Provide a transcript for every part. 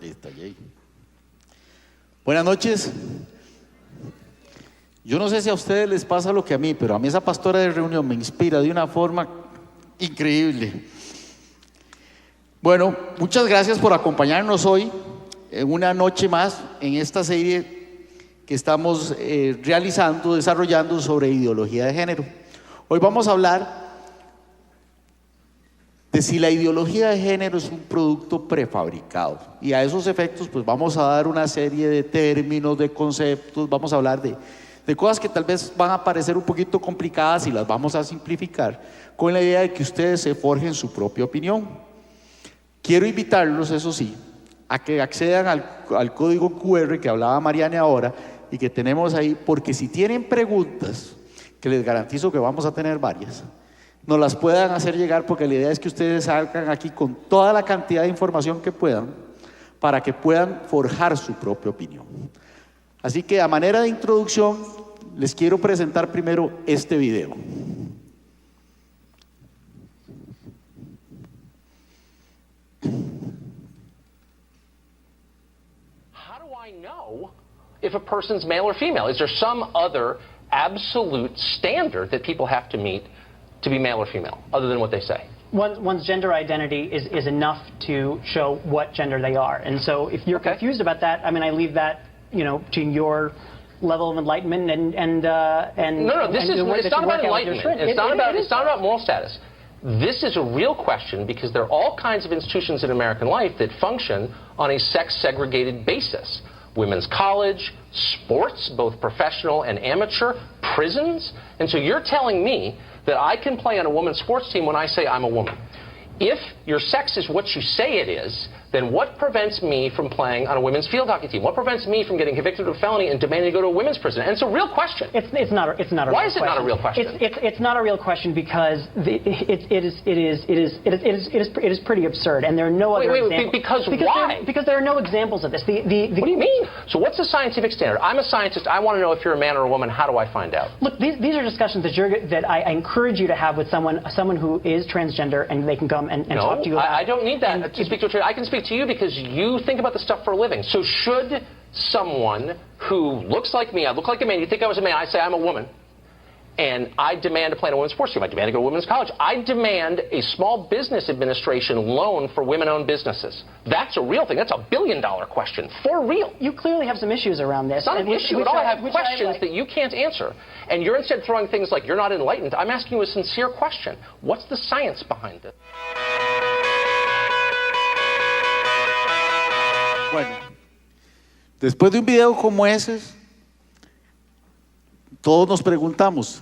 Está ahí. Buenas noches. Yo no sé si a ustedes les pasa lo que a mí, pero a mí esa pastora de reunión me inspira de una forma increíble. Bueno, muchas gracias por acompañarnos hoy en una noche más en esta serie que estamos realizando, desarrollando sobre ideología de género. Hoy vamos a hablar de si la ideología de género es un producto prefabricado, y a esos efectos pues vamos a dar una serie de términos, de conceptos, vamos a hablar de cosas que tal vez van a parecer un poquito complicadas y las vamos a simplificar con la idea de que ustedes se forjen su propia opinión. Quiero invitarlos, eso sí, a que accedan al código QR que hablaba Mariane ahora y que tenemos ahí, porque si tienen preguntas, que les garantizo que vamos a tener varias, nos las puedan hacer llegar, porque la idea es que ustedes salgan aquí con toda la cantidad de información que puedan para que puedan forjar su propia opinión. Así que a manera de introducción les quiero presentar primero este video. How do I know if a person's male or female? Is there some other absolute standard that people have to meet to be male or female, other than what they say? One's gender identity is enough to show what gender they are. And so if you're confused about that, I mean, I leave that, to your level of enlightenment and No, it's not about enlightenment. It's not about moral status. This is a real question because there are all kinds of institutions in American life that function on a sex-segregated basis. Women's college, sports, both professional and amateur, prisons. And so you're telling me that I can play on a women's sports team when I say I'm a woman. If your sex is what you say it is, then what prevents me from playing on a women's field hockey team? What prevents me from getting convicted of a felony and demanding to go to a women's prison? And it's a real question. It's not a real question. Why is it not a real question? It's not a real question because it is pretty absurd, and there are no other examples. Because why? Because there are no examples of this. What do you mean? So what's the scientific standard? I'm a scientist. I want to know if you're a man or a woman. How do I find out? Look, these are discussions that I encourage you to have with someone who is transgender, and they can come and talk to you about. I don't need that to speak to a trans. I can speak to you because you think about this stuff for a living. So should someone who looks like me, I look like a man, you think I was a man, I say I'm a woman, and I demand to play in a women's sports team, I demand to go to women's college, I demand a small business administration loan for women-owned businesses. That's a real thing. That's $1 billion question. For real. You clearly have some issues around this. It's not an issue at all. I have questions that you can't answer. And you're instead throwing things like you're not enlightened. I'm asking you a sincere question. What's the science behind it? Bueno, después de un video como ese, todos nos preguntamos,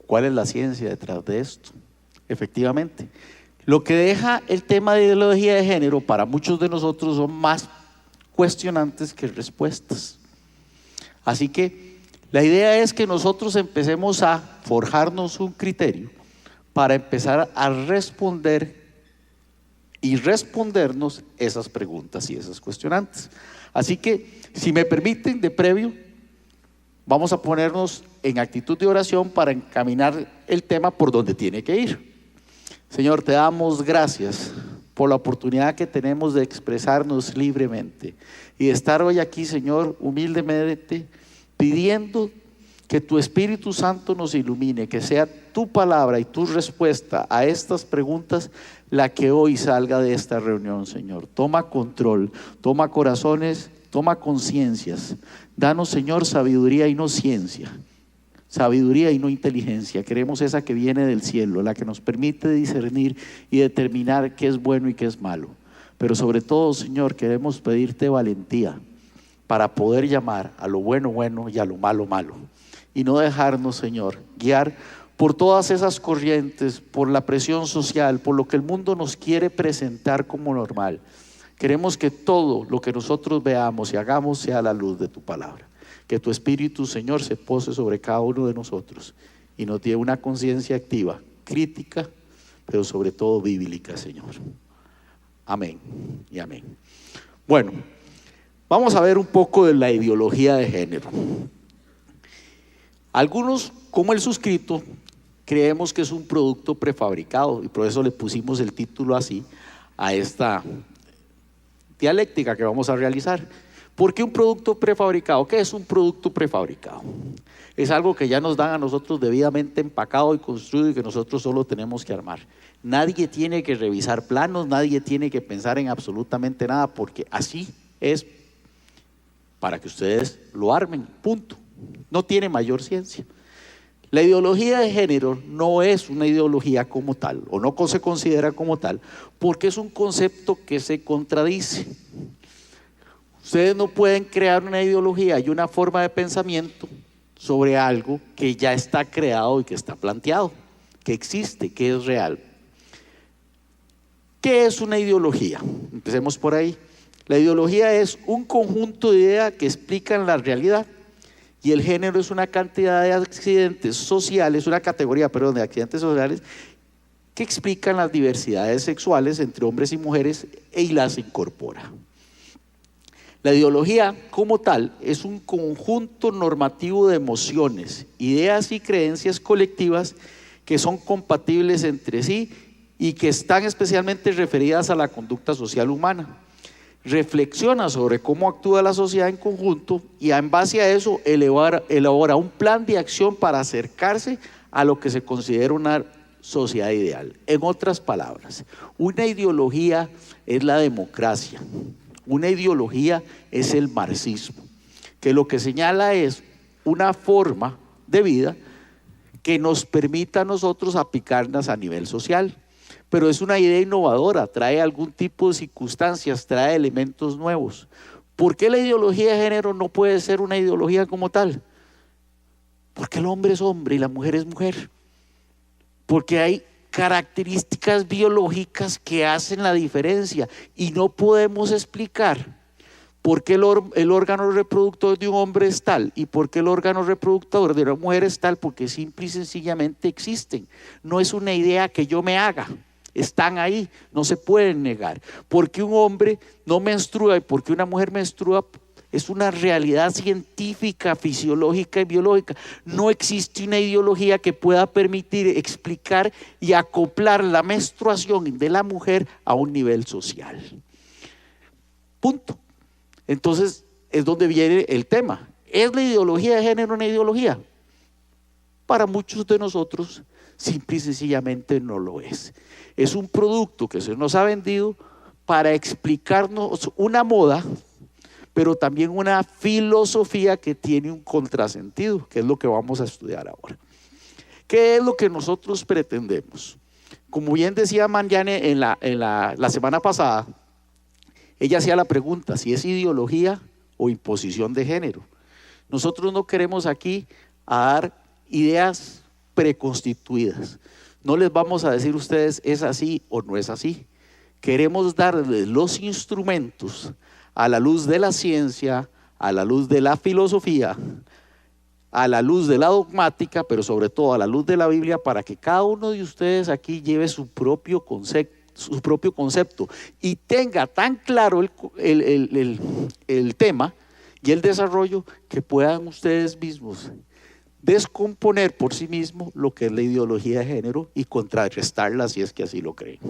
¿cuál es la ciencia detrás de esto? Efectivamente, lo que deja el tema de ideología de género para muchos de nosotros son más cuestionantes que respuestas. Así que la idea es que nosotros empecemos a forjarnos un criterio para empezar a responder y respondernos esas preguntas y esas cuestionantes. Así que, si me permiten, de previo, vamos a ponernos en actitud de oración para encaminar el tema por donde tiene que ir. Señor, te damos gracias por la oportunidad que tenemos de expresarnos libremente y de estar hoy aquí, Señor, humildemente, pidiendo que tu Espíritu Santo nos ilumine, que sea tu palabra y tu respuesta a estas preguntas la que hoy salga de esta reunión, Señor. Toma control, toma corazones, toma conciencias. Danos, Señor, sabiduría y no ciencia, sabiduría y no inteligencia. Queremos esa que viene del cielo, la que nos permite discernir y determinar qué es bueno y qué es malo. Pero sobre todo, Señor, queremos pedirte valentía para poder llamar a lo bueno, bueno, y a lo malo, malo. Y no dejarnos, Señor, guiar por todas esas corrientes, por la presión social, por lo que el mundo nos quiere presentar como normal. Queremos que todo lo que nosotros veamos y hagamos sea a la luz de tu palabra. Que tu Espíritu, Señor, se pose sobre cada uno de nosotros y nos dé una conciencia activa, crítica, pero sobre todo bíblica, Señor. Amén y amén. Bueno, vamos a ver un poco de la ideología de género. Algunos, como el suscrito, creemos que es un producto prefabricado y por eso le pusimos el título así a esta dialéctica que vamos a realizar. ¿Por qué un producto prefabricado? ¿Qué es un producto prefabricado? Es algo que ya nos dan a nosotros debidamente empacado y construido y que nosotros solo tenemos que armar. Nadie tiene que revisar planos, nadie tiene que pensar en absolutamente nada, porque así es para que ustedes lo armen, punto. No tiene mayor ciencia. La ideología de género no es una ideología como tal, o no se considera como tal, porque es un concepto que se contradice. Ustedes no pueden crear una ideología y una forma de pensamiento sobre algo que ya está creado y que está planteado, que existe, que es real. ¿Qué es una ideología? Empecemos por ahí. La ideología es un conjunto de ideas que explican la realidad, y el género es una cantidad de accidentes sociales, una categoría, perdón, de accidentes sociales que explican las diversidades sexuales entre hombres y mujeres y las incorpora. La ideología como tal es un conjunto normativo de emociones, ideas y creencias colectivas que son compatibles entre sí y que están especialmente referidas a la conducta social humana. Reflexiona sobre cómo actúa la sociedad en conjunto y en base a eso elabora un plan de acción para acercarse a lo que se considera una sociedad ideal. En otras palabras, una ideología es la democracia, una ideología es el marxismo, que lo que señala es una forma de vida que nos permita a nosotros aplicarlas a nivel social. Pero es una idea innovadora, trae algún tipo de circunstancias, trae elementos nuevos. ¿Por qué la ideología de género no puede ser una ideología como tal? Porque el hombre es hombre y la mujer es mujer. Porque hay características biológicas que hacen la diferencia y no podemos explicar por qué el órgano reproductor de un hombre es tal y por qué el órgano reproductor de una mujer es tal, porque simple y sencillamente existen. No es una idea que yo me haga. Están ahí, no se pueden negar. Porque un hombre no menstrua y porque una mujer menstrua es una realidad científica, fisiológica y biológica. No existe una ideología que pueda permitir explicar y acoplar la menstruación de la mujer a un nivel social. Punto. Entonces es donde viene el tema. ¿Es la ideología de género una ideología? Para muchos de nosotros simple y sencillamente no lo es. Es un producto que se nos ha vendido para explicarnos una moda, pero también una filosofía que tiene un contrasentido, que es lo que vamos a estudiar ahora. ¿Qué es lo que nosotros pretendemos? Como bien decía Marianne en la semana pasada, ella hacía la pregunta si es ideología o imposición de género. Nosotros no queremos aquí dar ideas preconstituidas. No les vamos a decir a ustedes es así o no es así. Queremos darles los instrumentos a la luz de la ciencia, a la luz de la filosofía, a la luz de la dogmática, pero sobre todo a la luz de la Biblia, para que cada uno de ustedes aquí lleve su propio concepto y tenga tan claro el tema y el desarrollo que puedan ustedes mismos descomponer por sí mismo lo que es la ideología de género y contrarrestarla si es que así lo creen.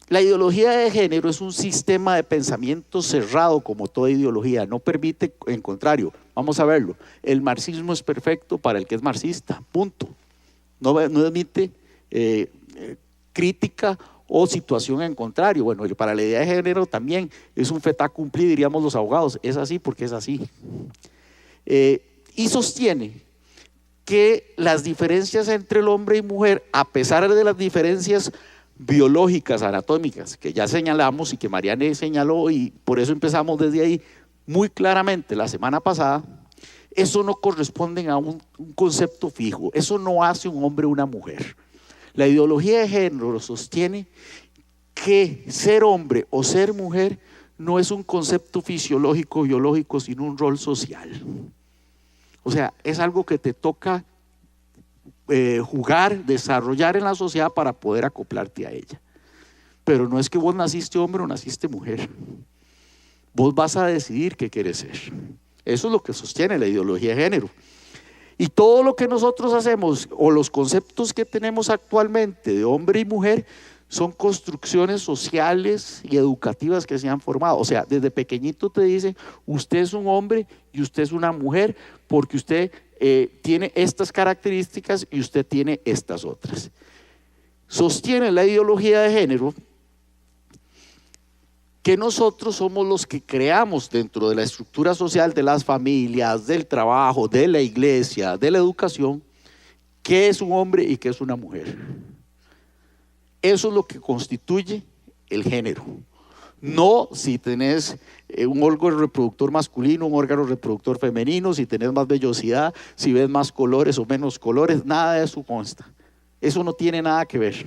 La ideología de género es un sistema de pensamiento cerrado, como toda ideología, no permite, en contrario, vamos a verlo, el marxismo es perfecto para el que es marxista, punto. No admite crítica o situación en contrario. Bueno, para la idea de género también es un fait accompli, diríamos los abogados, es así porque es así. Y sostiene que las diferencias entre el hombre y mujer, a pesar de las diferencias biológicas, anatómicas, que ya señalamos y que Marianne señaló, y por eso empezamos desde ahí muy claramente la semana pasada, eso no corresponde a un concepto fijo, eso no hace un hombre o una mujer. La ideología de género sostiene que ser hombre o ser mujer no es un concepto fisiológico, biológico, sino un rol social. O sea, es algo que te toca jugar, desarrollar en la sociedad para poder acoplarte a ella. Pero no es que vos naciste hombre o naciste mujer. Vos vas a decidir qué quieres ser. Eso es lo que sostiene la ideología de género. Y todo lo que nosotros hacemos o los conceptos que tenemos actualmente de hombre y mujer son construcciones sociales y educativas que se han formado. O sea, desde pequeñito te dicen, usted es un hombre y usted es una mujer porque usted tiene estas características y usted tiene estas otras. Sostiene la ideología de género que nosotros somos los que creamos dentro de la estructura social de las familias, del trabajo, de la iglesia, de la educación, qué es un hombre y qué es una mujer. Eso es lo que constituye el género. No si tenés un órgano reproductor masculino, un órgano reproductor femenino, si tenés más vellosidad, si ves más colores o menos colores, nada de eso consta. Eso no tiene nada que ver.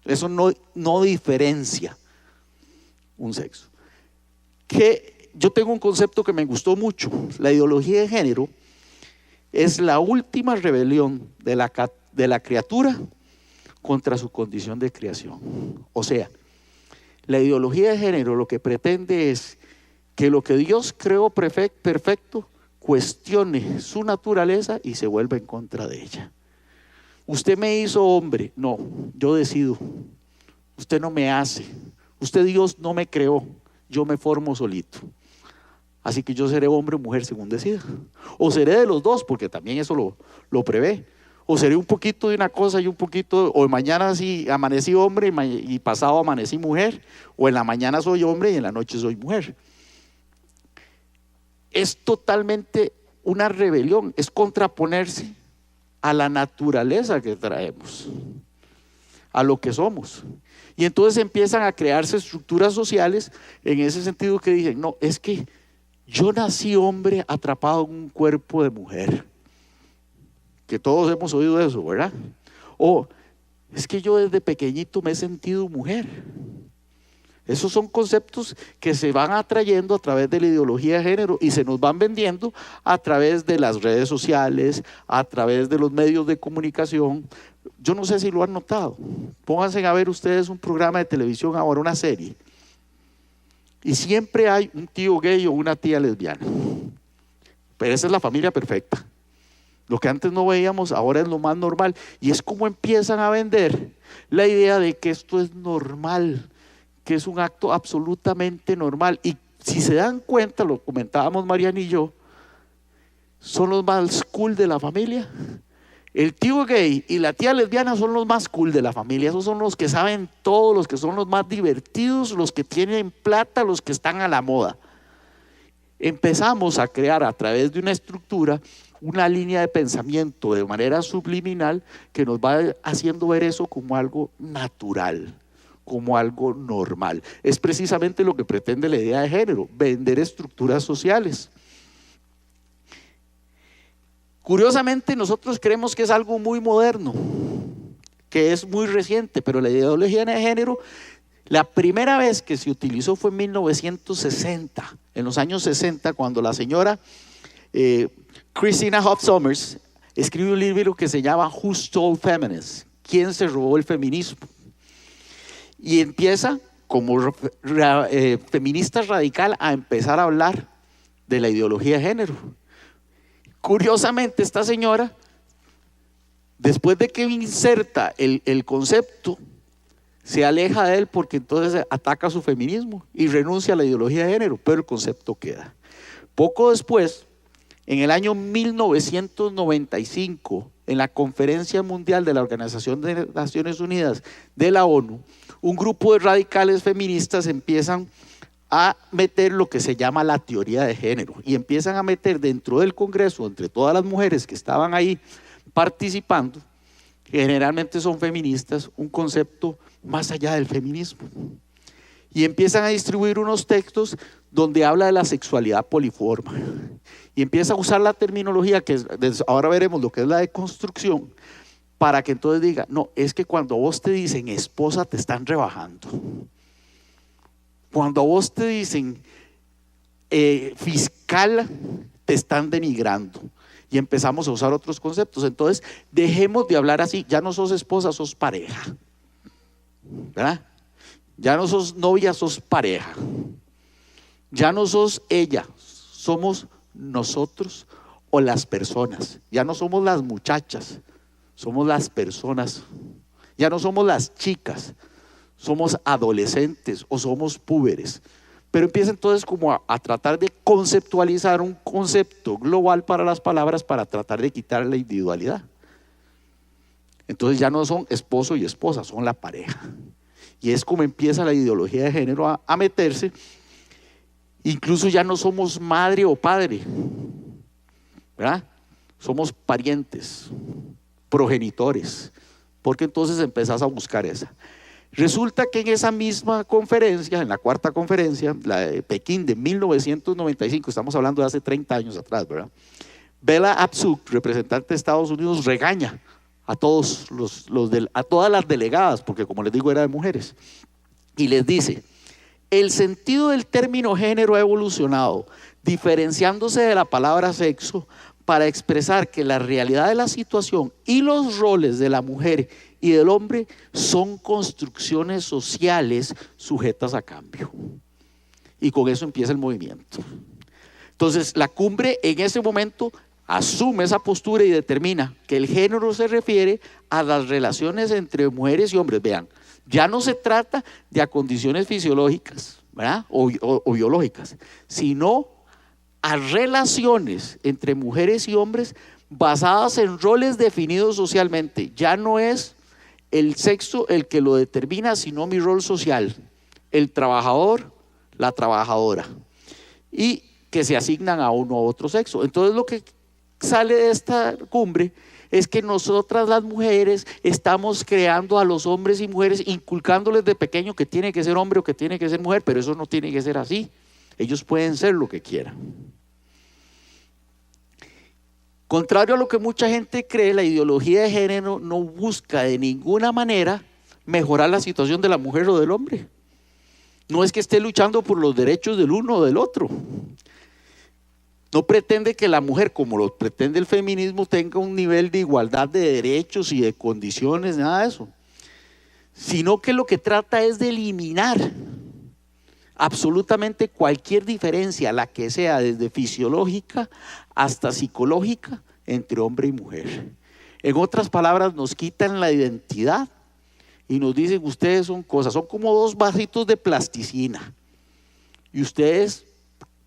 Eso no diferencia un sexo. Que yo tengo un concepto que me gustó mucho. La ideología de género es la última rebelión de la criatura contra su condición de creación. O sea, la ideología de género lo que pretende es que lo que Dios creó perfecto cuestione su naturaleza y se vuelva en contra de ella. Usted me hizo hombre, no, yo decido. Usted no me hace, usted Dios no me creó, yo me formo solito. Así que yo seré hombre o mujer según decida. O seré de los dos, porque también eso lo prevé. O seré un poquito de una cosa y un poquito, o mañana sí amanecí hombre y pasado amanecí mujer, o en la mañana soy hombre y en la noche soy mujer. Es totalmente una rebelión, es contraponerse a la naturaleza que traemos, a lo que somos. Y entonces empiezan a crearse estructuras sociales en ese sentido que dicen, no, es que yo nací hombre atrapado en un cuerpo de mujer. Que todos hemos oído eso, ¿verdad? O es que yo desde pequeñito me he sentido mujer. Esos son conceptos que se van atrayendo a través de la ideología de género y se nos van vendiendo a través de las redes sociales, a través de los medios de comunicación. Yo no sé si lo han notado. Pónganse a ver ustedes un programa de televisión ahora, una serie. Y siempre hay un tío gay o una tía lesbiana. Pero esa es la familia perfecta. Lo que antes no veíamos ahora es lo más normal. Y es como empiezan a vender la idea de que esto es normal, que es un acto absolutamente normal. Y si se dan cuenta, lo comentábamos Mariana y yo, son los más cool de la familia. El tío gay y la tía lesbiana son los más cool de la familia. Esos son los que saben todo, los que son los más divertidos, los que tienen plata, los que están a la moda. Empezamos a crear a través de una estructura una línea de pensamiento de manera subliminal que nos va haciendo ver eso como algo natural, como algo normal. Es precisamente lo que pretende la idea de género, vender estructuras sociales. Curiosamente nosotros creemos que es algo muy moderno, que es muy reciente, pero la ideología de género, la primera vez que se utilizó fue en 1960, en los años 60, cuando la señora Christina Hoff Sommers escribe un libro que se llama Who Stole Feminism? ¿Quién se robó el feminismo? Y empieza como feminista radical a empezar a hablar de la ideología de género. Curiosamente esta señora, después de que inserta el concepto, se aleja de él porque entonces ataca su feminismo y renuncia a la ideología de género, pero el concepto queda. Poco después, en el año 1995, en la Conferencia Mundial de la Organización de Naciones Unidas de la ONU, un grupo de radicales feministas empiezan a meter lo que se llama la teoría de género y empiezan a meter dentro del Congreso, entre todas las mujeres que estaban ahí participando, que generalmente son feministas, un concepto más allá del feminismo. Y empiezan a distribuir unos textos donde habla de la sexualidad poliforme. Y empieza a usar la terminología que ahora veremos lo que es la deconstrucción, para que entonces diga, no, es que cuando a vos te dicen esposa te están rebajando. Cuando a vos te dicen fiscal te están denigrando. Y empezamos a usar otros conceptos. Entonces dejemos de hablar así, ya no sos esposa, sos pareja. ¿Verdad? Ya no sos novia, sos pareja. Ya no sos ella, somos nosotros o las personas. Ya no somos las muchachas, somos las personas. Ya no somos las chicas, somos adolescentes o somos púberes. Pero empieza entonces como a tratar de conceptualizar un concepto global para las palabras para tratar de quitar la individualidad. Entonces ya no son esposo y esposa, son la pareja. Y es como empieza la ideología de género a meterse. Incluso ya no somos madre o padre, ¿verdad? Somos parientes, progenitores, porque entonces empezás a buscar esa. Resulta que en esa misma conferencia, en la cuarta conferencia, la de Pekín de 1995, estamos hablando de hace 30 años atrás, ¿verdad? Bella Abzug, representante de Estados Unidos, regaña a todos a todas las delegadas, porque como les digo era de mujeres, y les dice: el sentido del término género ha evolucionado, diferenciándose de la palabra sexo para expresar que la realidad de la situación y los roles de la mujer y del hombre son construcciones sociales sujetas a cambio. Y con eso empieza el movimiento. Entonces la cumbre en ese momento asume esa postura y determina que el género se refiere a las relaciones entre mujeres y hombres. Vean, ya no se trata de acondiciones fisiológicas, ¿verdad? o biológicas, sino a relaciones entre mujeres y hombres basadas en roles definidos socialmente. Ya no es el sexo el que lo determina, sino mi rol social, el trabajador, la trabajadora, y que se asignan a uno u otro sexo. Entonces lo que sale de esta cumbre es que nosotras las mujeres estamos creando a los hombres y mujeres, inculcándoles de pequeño que tiene que ser hombre o que tiene que ser mujer, pero eso no tiene que ser así. Ellos pueden ser lo que quieran. Contrario a lo que mucha gente cree, la ideología de género no busca de ninguna manera mejorar la situación de la mujer o del hombre. No es que esté luchando por los derechos del uno o del otro. No pretende que la mujer, como lo pretende el feminismo, tenga un nivel de igualdad de derechos y de condiciones, nada de eso. Sino que lo que trata es de eliminar absolutamente cualquier diferencia, la que sea, desde fisiológica hasta psicológica, entre hombre y mujer. En otras palabras, nos quitan la identidad y nos dicen: ustedes son cosas, son como dos vasitos de plasticina y ustedes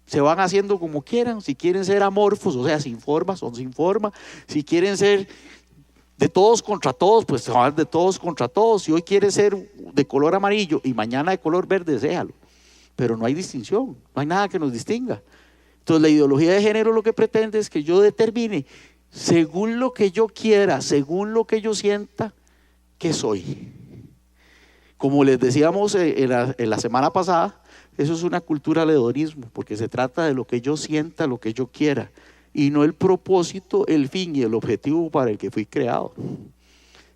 se van haciendo como quieran. Si quieren ser amorfos, o sea, sin forma, son sin forma. Si quieren ser de todos contra todos, pues se van de todos contra todos. Si hoy quiere ser de color amarillo y mañana de color verde, séalo. Pero no hay distinción, no hay nada que nos distinga. Entonces la ideología de género lo que pretende es que yo determine, según lo que yo quiera, según lo que yo sienta, qué soy. Como les decíamos en la semana pasada, eso es una cultura del hedonismo, porque se trata de lo que yo sienta, lo que yo quiera, y no el propósito, el fin y el objetivo para el que fui creado.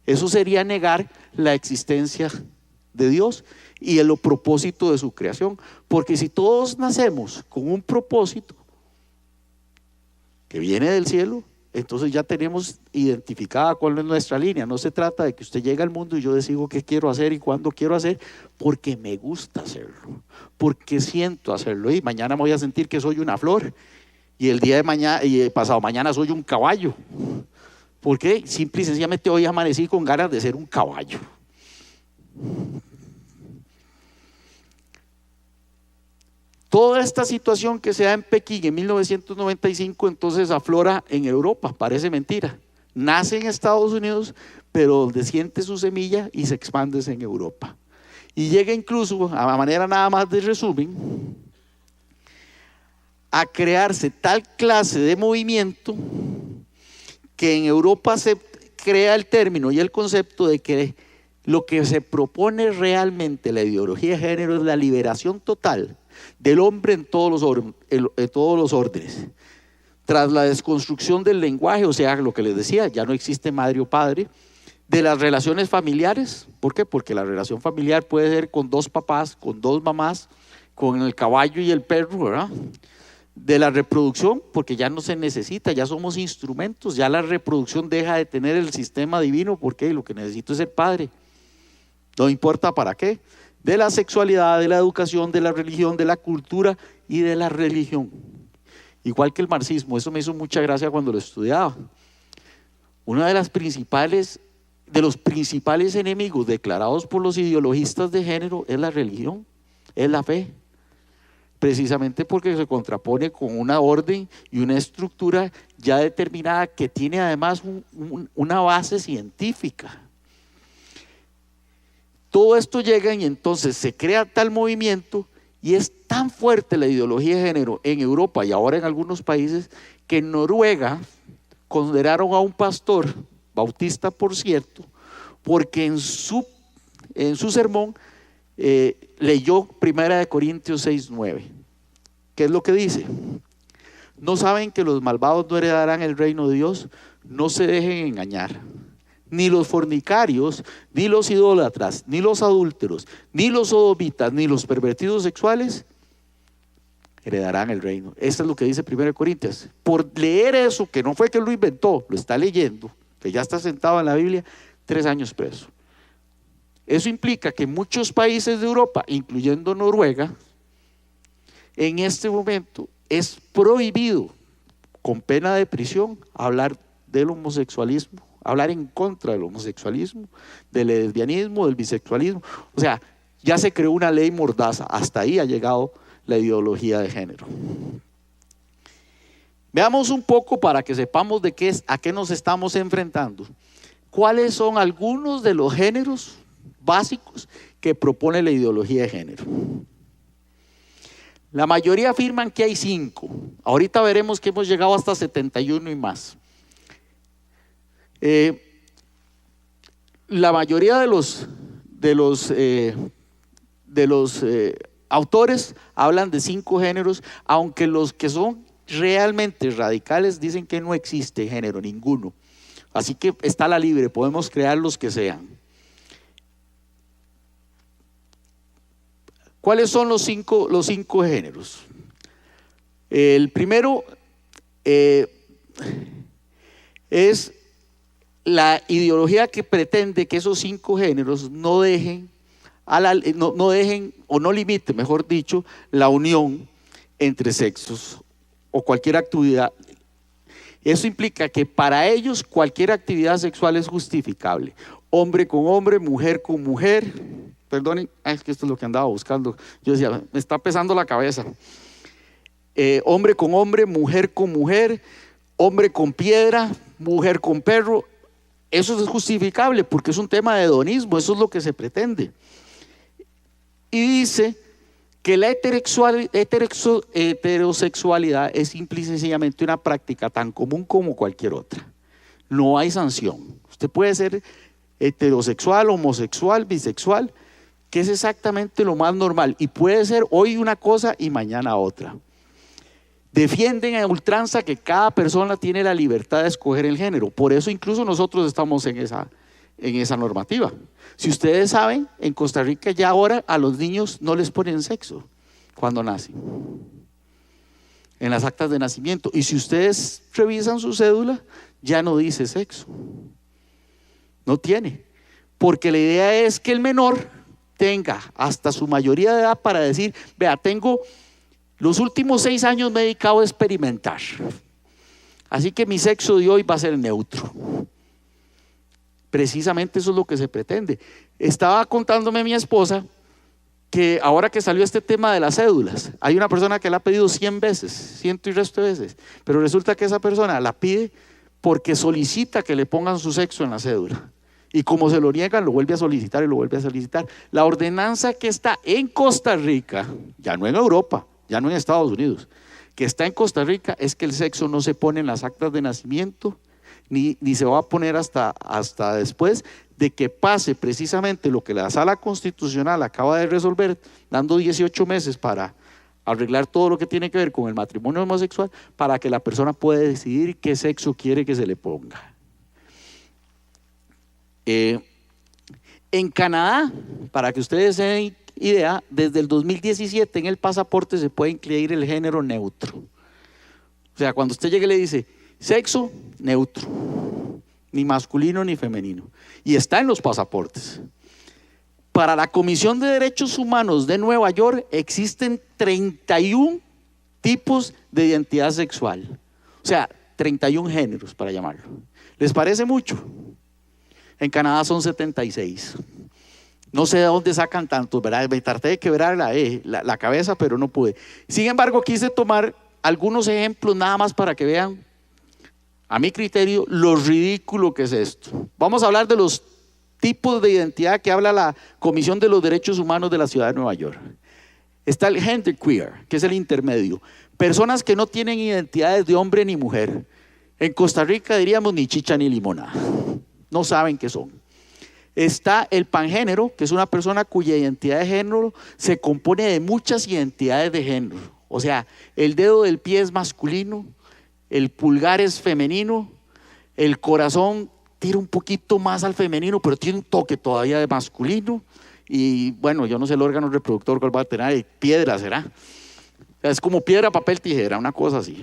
Eso sería negar la existencia de Dios y el propósito de su creación, porque si todos nacemos con un propósito que viene del cielo, entonces ya tenemos identificada cuál es nuestra línea. No se trata de que usted llegue al mundo y yo decido qué quiero hacer y cuándo quiero hacer, porque me gusta hacerlo, porque siento hacerlo, y mañana me voy a sentir que soy una flor y el día de mañana y pasado mañana soy un caballo, porque simple y sencillamente hoy amanecí con ganas de ser un caballo. Toda esta situación que se da en Pekín en 1995 entonces aflora en Europa. Parece mentira, nace en Estados Unidos, pero donde siente su semilla y se expande en Europa, y llega incluso, a manera nada más de resumen, a crearse tal clase de movimiento que en Europa se crea el término y el concepto de que lo que se propone realmente la ideología de género es la liberación total del hombre en todos los órdenes. Tras la desconstrucción del lenguaje, o sea, lo que les decía, ya no existe madre o padre, de las relaciones familiares. ¿Por qué? Porque la relación familiar puede ser con dos papás, con dos mamás, con el caballo y el perro, ¿verdad? De la reproducción, porque ya no se necesita, ya somos instrumentos, ya la reproducción deja de tener el sistema divino, porque lo que necesito es ser padre, no importa para qué. De la sexualidad, de la educación, de la religión, de la cultura y de la religión. Igual que el marxismo, eso me hizo mucha gracia cuando lo estudiaba. Una de las principales de los principales enemigos declarados por los ideologistas de género es la religión, es la fe. Precisamente porque se contrapone con una orden y una estructura ya determinada que tiene además una base científica. Todo esto llega y entonces se crea tal movimiento y es tan fuerte la ideología de género en Europa y ahora en algunos países que en Noruega consideraron a un pastor, bautista por cierto, porque en su sermón leyó 1 Corintios 6:9. ¿Qué es lo que dice? ¿No saben que los malvados no heredarán el reino de Dios? No se dejen engañar. Ni los fornicarios, ni los idólatras, ni los adúlteros, ni los sodomitas, ni los pervertidos sexuales heredarán el reino. Esto es lo que dice 1 Corintios. Por leer eso, que no fue que lo inventó, lo está leyendo, que ya está sentado en la Biblia, 3 años preso. Eso implica que muchos países de Europa, incluyendo Noruega, en este momento es prohibido, con pena de prisión, hablar del homosexualismo, hablar en contra del homosexualismo, del lesbianismo, del bisexualismo. O sea, ya se creó una ley mordaza, hasta ahí ha llegado la ideología de género. Veamos un poco para que sepamos a qué nos estamos enfrentando. ¿Cuáles son algunos de los géneros básicos que propone la ideología de género? La mayoría afirman que hay 5. Ahorita veremos que hemos llegado hasta 71 y más. La mayoría de los autores hablan de 5 géneros, aunque los que son realmente radicales dicen que no existe género ninguno. Así que está la libre, podemos crear los que sean. ¿Cuáles son los cinco géneros? El primero es la ideología que pretende que esos 5 géneros no dejen o no limiten, mejor dicho, la unión entre sexos o cualquier actividad. Eso implica que para ellos cualquier actividad sexual es justificable. Hombre con hombre, mujer con mujer. Perdonen, es que esto es lo que andaba buscando. Yo decía, me está pesando la cabeza. Hombre con hombre, mujer con mujer, hombre con piedra, mujer con perro. Eso es justificable porque es un tema de hedonismo, eso es lo que se pretende. Y dice que la heterosexualidad es simple y sencillamente una práctica tan común como cualquier otra. No hay sanción. Usted puede ser heterosexual, homosexual, bisexual, que es exactamente lo más normal, y puede ser hoy una cosa y mañana otra. Defienden a ultranza que cada persona tiene la libertad de escoger el género, por eso incluso nosotros estamos en esa normativa. Si ustedes saben, en Costa Rica ya ahora a los niños no les ponen sexo cuando nacen, en las actas de nacimiento, y si ustedes revisan su cédula, ya no dice sexo, no tiene, porque la idea es que el menor tenga hasta su mayoría de edad para decir, vea, tengo los últimos 6 años me he dedicado a experimentar, así que mi sexo de hoy va a ser neutro. Precisamente eso es lo que se pretende. Estaba contándome mi esposa que ahora que salió este tema de las cédulas, hay una persona que la ha pedido 100 veces, 100 y resto de veces, pero resulta que esa persona la pide porque solicita que le pongan su sexo en la cédula. Y como se lo niegan, lo vuelve a solicitar y lo vuelve a solicitar. La ordenanza que está en Costa Rica, ya no en Europa, ya no en Estados Unidos, que está en Costa Rica es que el sexo no se pone en las actas de nacimiento, ni se va a poner hasta después de que pase precisamente lo que la Sala Constitucional acaba de resolver, dando 18 meses para arreglar todo lo que tiene que ver con el matrimonio homosexual, para que la persona pueda decidir qué sexo quiere que se le ponga. En Canadá, para que ustedes se den idea, desde el 2017 en el pasaporte se puede incluir el género neutro. O sea, cuando usted llegue y le dice sexo neutro, ni masculino ni femenino, y está en los pasaportes. Para la Comisión de Derechos Humanos de Nueva York existen 31 tipos de identidad sexual, o sea, 31 géneros para llamarlo. ¿Les parece mucho? En Canadá son 76. No sé de dónde sacan tantos, ¿verdad? Me traté de quebrar la cabeza, pero no pude. Sin embargo, quise tomar algunos ejemplos nada más para que vean, a mi criterio, lo ridículo que es esto. Vamos a hablar de los tipos de identidad que habla la Comisión de los Derechos Humanos de la Ciudad de Nueva York. Está el genderqueer, que es el intermedio. Personas que no tienen identidades de hombre ni mujer. En Costa Rica diríamos ni chicha ni limonada. No saben qué son. Está el pangénero, que es una persona cuya identidad de género se compone de muchas identidades de género. O sea, el dedo del pie es masculino, el pulgar es femenino, el corazón tira un poquito más al femenino, pero tiene un toque todavía de masculino. Y bueno, yo no sé el órgano reproductor cuál va a tener, piedra será. Es como piedra, papel, tijera, una cosa así.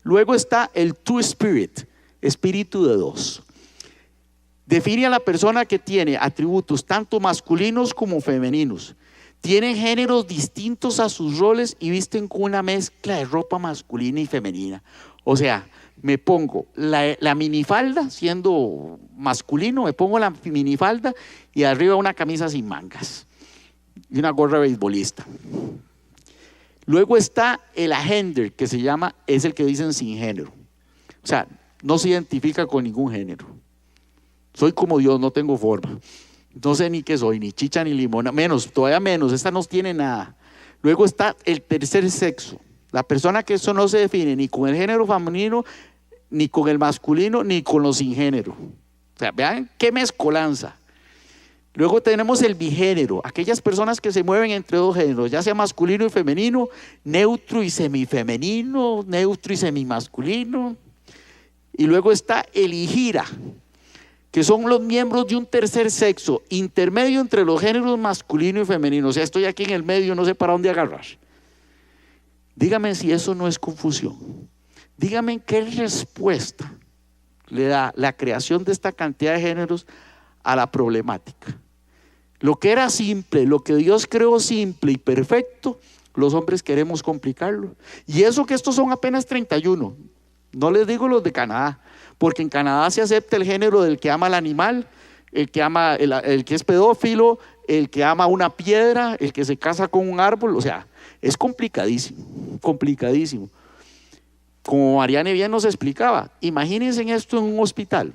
Luego está el two spirit, espíritu de dos. Define a la persona que tiene atributos tanto masculinos como femeninos. Tienen géneros distintos a sus roles y visten con una mezcla de ropa masculina y femenina. O sea, me pongo la minifalda, siendo masculino, me pongo la minifalda y arriba una camisa sin mangas y una gorra beisbolista. Luego está el agender, que se llama, es el que dicen sin género. O sea, no se identifica con ningún género. Soy como Dios, no tengo forma. No sé ni qué soy, ni chicha ni limona, menos, todavía menos, esta no tiene nada. Luego está el tercer sexo, la persona que eso no se define ni con el género femenino, ni con el masculino, ni con los sin género. O sea, vean qué mezcolanza. Luego tenemos el bigénero, aquellas personas que se mueven entre dos géneros, ya sea masculino y femenino, neutro y semifemenino, neutro y semimasculino. Y luego está el igira, que son los miembros de un tercer sexo, intermedio entre los géneros masculino y femenino. O sea, estoy aquí en el medio, no sé para dónde agarrar. Dígame si eso no es confusión. Dígame qué respuesta le da la creación de esta cantidad de géneros a la problemática. Lo que era simple, lo que Dios creó simple y perfecto, los hombres queremos complicarlo. Y eso que estos son apenas 31. No les digo los de Canadá, porque en Canadá se acepta el género del que ama al animal, el que ama el que es pedófilo, el que ama una piedra, el que se casa con un árbol. O sea, es complicadísimo, complicadísimo. Como Mariane bien nos explicaba, imagínense esto en un hospital,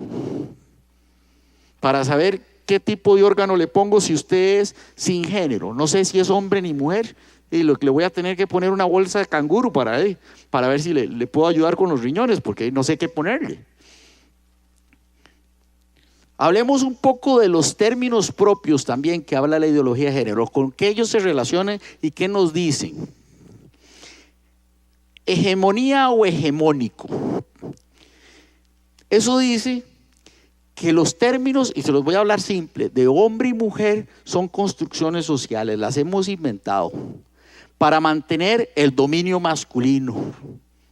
para saber qué tipo de órgano le pongo si usted es sin género. No sé si es hombre ni mujer, y le voy a tener que poner una bolsa de canguro para ver si le puedo ayudar con los riñones, porque no sé qué ponerle. Hablemos un poco de los términos propios también que habla la ideología de género, con qué ellos se relacionan y qué nos dicen. Hegemonía o hegemónico. Eso dice que los términos, y se los voy a hablar simple, de hombre y mujer son construcciones sociales, las hemos inventado para mantener el dominio masculino,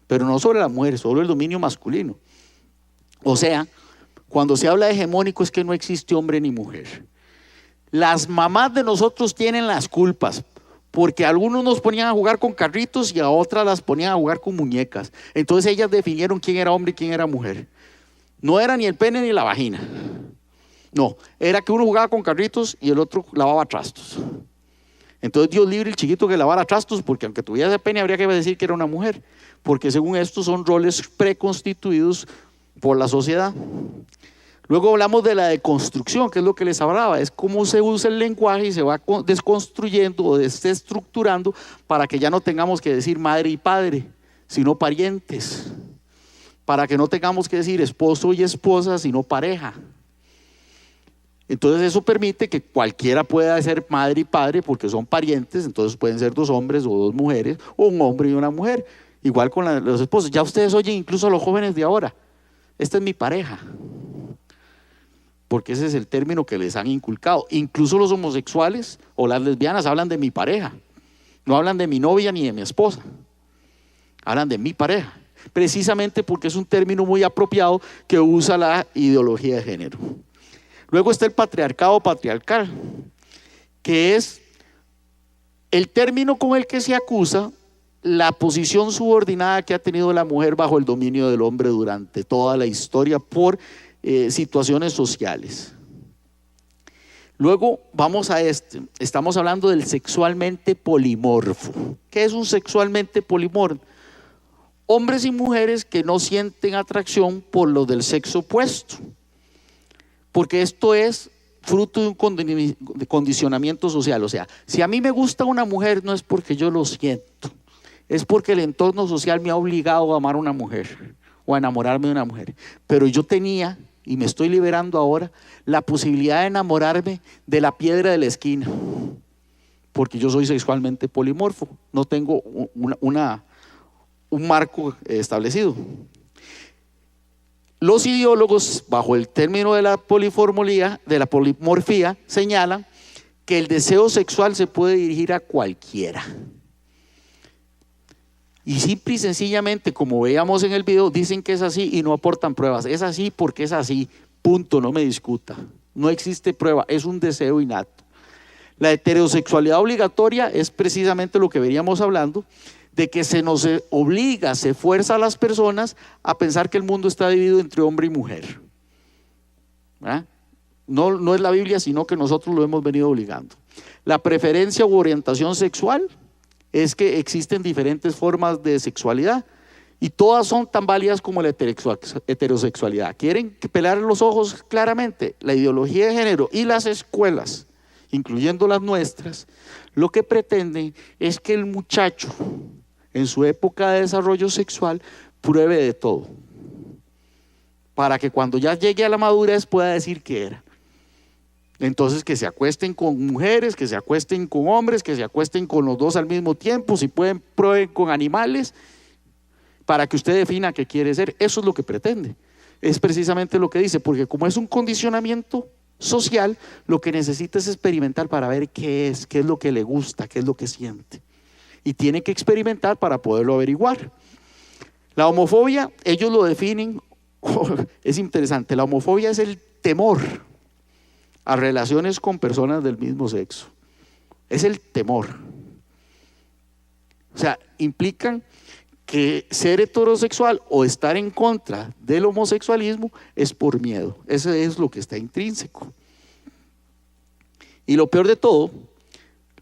pero no sobre la mujer, solo el dominio masculino. O sea, cuando se habla de hegemónico es que no existe hombre ni mujer. Las mamás de nosotros tienen las culpas, porque algunos nos ponían a jugar con carritos y a otras las ponían a jugar con muñecas. Entonces ellas definieron quién era hombre y quién era mujer. No era ni el pene ni la vagina. No, era que uno jugaba con carritos y el otro lavaba trastos. Entonces Dios libre el chiquito que lavara trastos, porque aunque tuviera ese pene habría que decir que era una mujer, porque según esto son roles preconstituidos por la sociedad. Luego hablamos de la deconstrucción, que es lo que les hablaba, es cómo se usa el lenguaje y se va desconstruyendo o desestructurando para que ya no tengamos que decir madre y padre, sino parientes, para que no tengamos que decir esposo y esposa, sino pareja. Entonces eso permite que cualquiera pueda ser madre y padre porque son parientes, entonces pueden ser dos hombres o dos mujeres, o un hombre y una mujer, igual con los esposos. Ya ustedes oyen incluso a los jóvenes de ahora, esta es mi pareja, porque ese es el término que les han inculcado. Incluso los homosexuales o las lesbianas hablan de mi pareja, no hablan de mi novia ni de mi esposa, hablan de mi pareja, precisamente porque es un término muy apropiado que usa la ideología de género. Luego está el patriarcado patriarcal, que es el término con el que se acusa la posición subordinada que ha tenido la mujer bajo el dominio del hombre durante toda la historia por situaciones sociales. Luego vamos a estamos hablando del sexualmente polimorfo. ¿Qué es un sexualmente polimorfo? Hombres y mujeres que no sienten atracción por los del sexo opuesto, porque esto es fruto de un condicionamiento social. O sea, si a mí me gusta una mujer no es porque yo lo siento, es porque el entorno social me ha obligado a amar a una mujer o a enamorarme de una mujer. Pero yo tenía, y me estoy liberando ahora, la posibilidad de enamorarme de la piedra de la esquina, porque yo soy sexualmente polimorfo, no tengo un marco establecido. Los ideólogos, bajo el término de la polimorfía, señalan que el deseo sexual se puede dirigir a cualquiera. Y simple y sencillamente, como veíamos en el video, dicen que es así y no aportan pruebas. Es así porque es así, punto, no me discuta. No existe prueba, es un deseo innato. La heterosexualidad obligatoria es precisamente lo que veníamos hablando, de que se nos obliga, se fuerza a las personas a pensar que el mundo está dividido entre hombre y mujer. ¿Ah? No es la Biblia, sino que nosotros lo hemos venido obligando. La preferencia u orientación sexual es que existen diferentes formas de sexualidad y todas son tan válidas como la heterosexualidad. ¿Quieren pelar los ojos claramente? La ideología de género y las escuelas, incluyendo las nuestras, lo que pretenden es que el muchacho en su época de desarrollo sexual pruebe de todo, para que cuando ya llegue a la madurez pueda decir qué era. Entonces, que se acuesten con mujeres, que se acuesten con hombres, que se acuesten con los dos al mismo tiempo, si pueden prueben con animales, para que usted defina qué quiere ser. Eso es lo que pretende, es precisamente lo que dice, porque como es un condicionamiento social, lo que necesita es experimentar para ver qué es lo que le gusta, qué es lo que siente, y tiene que experimentar para poderlo averiguar. La homofobia, ellos lo definen, es interesante, la homofobia es el temor a relaciones con personas del mismo sexo, es el temor. O sea, implican que ser heterosexual o estar en contra del homosexualismo es por miedo. Eso es lo que está intrínseco. Y lo peor de todo,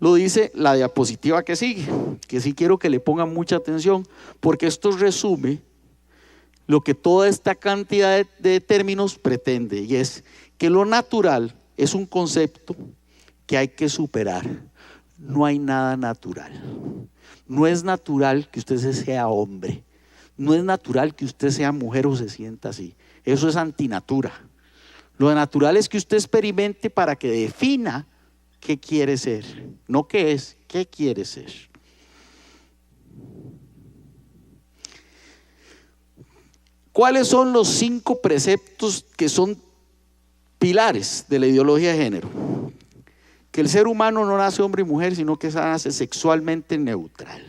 lo dice la diapositiva que sigue, que sí quiero que le pongan mucha atención, porque esto resume lo que toda esta cantidad de términos pretende, y es que lo natural es un concepto que hay que superar. No hay nada natural. No es natural que usted sea hombre, no es natural que usted sea mujer o se sienta así. Eso es antinatura. Lo natural es que usted experimente para que defina qué quiere ser, no qué es, qué quiere ser. ¿Cuáles son los 5 preceptos que son pilares de la ideología de género? Que el ser humano no nace hombre y mujer, sino que nace sexualmente neutral.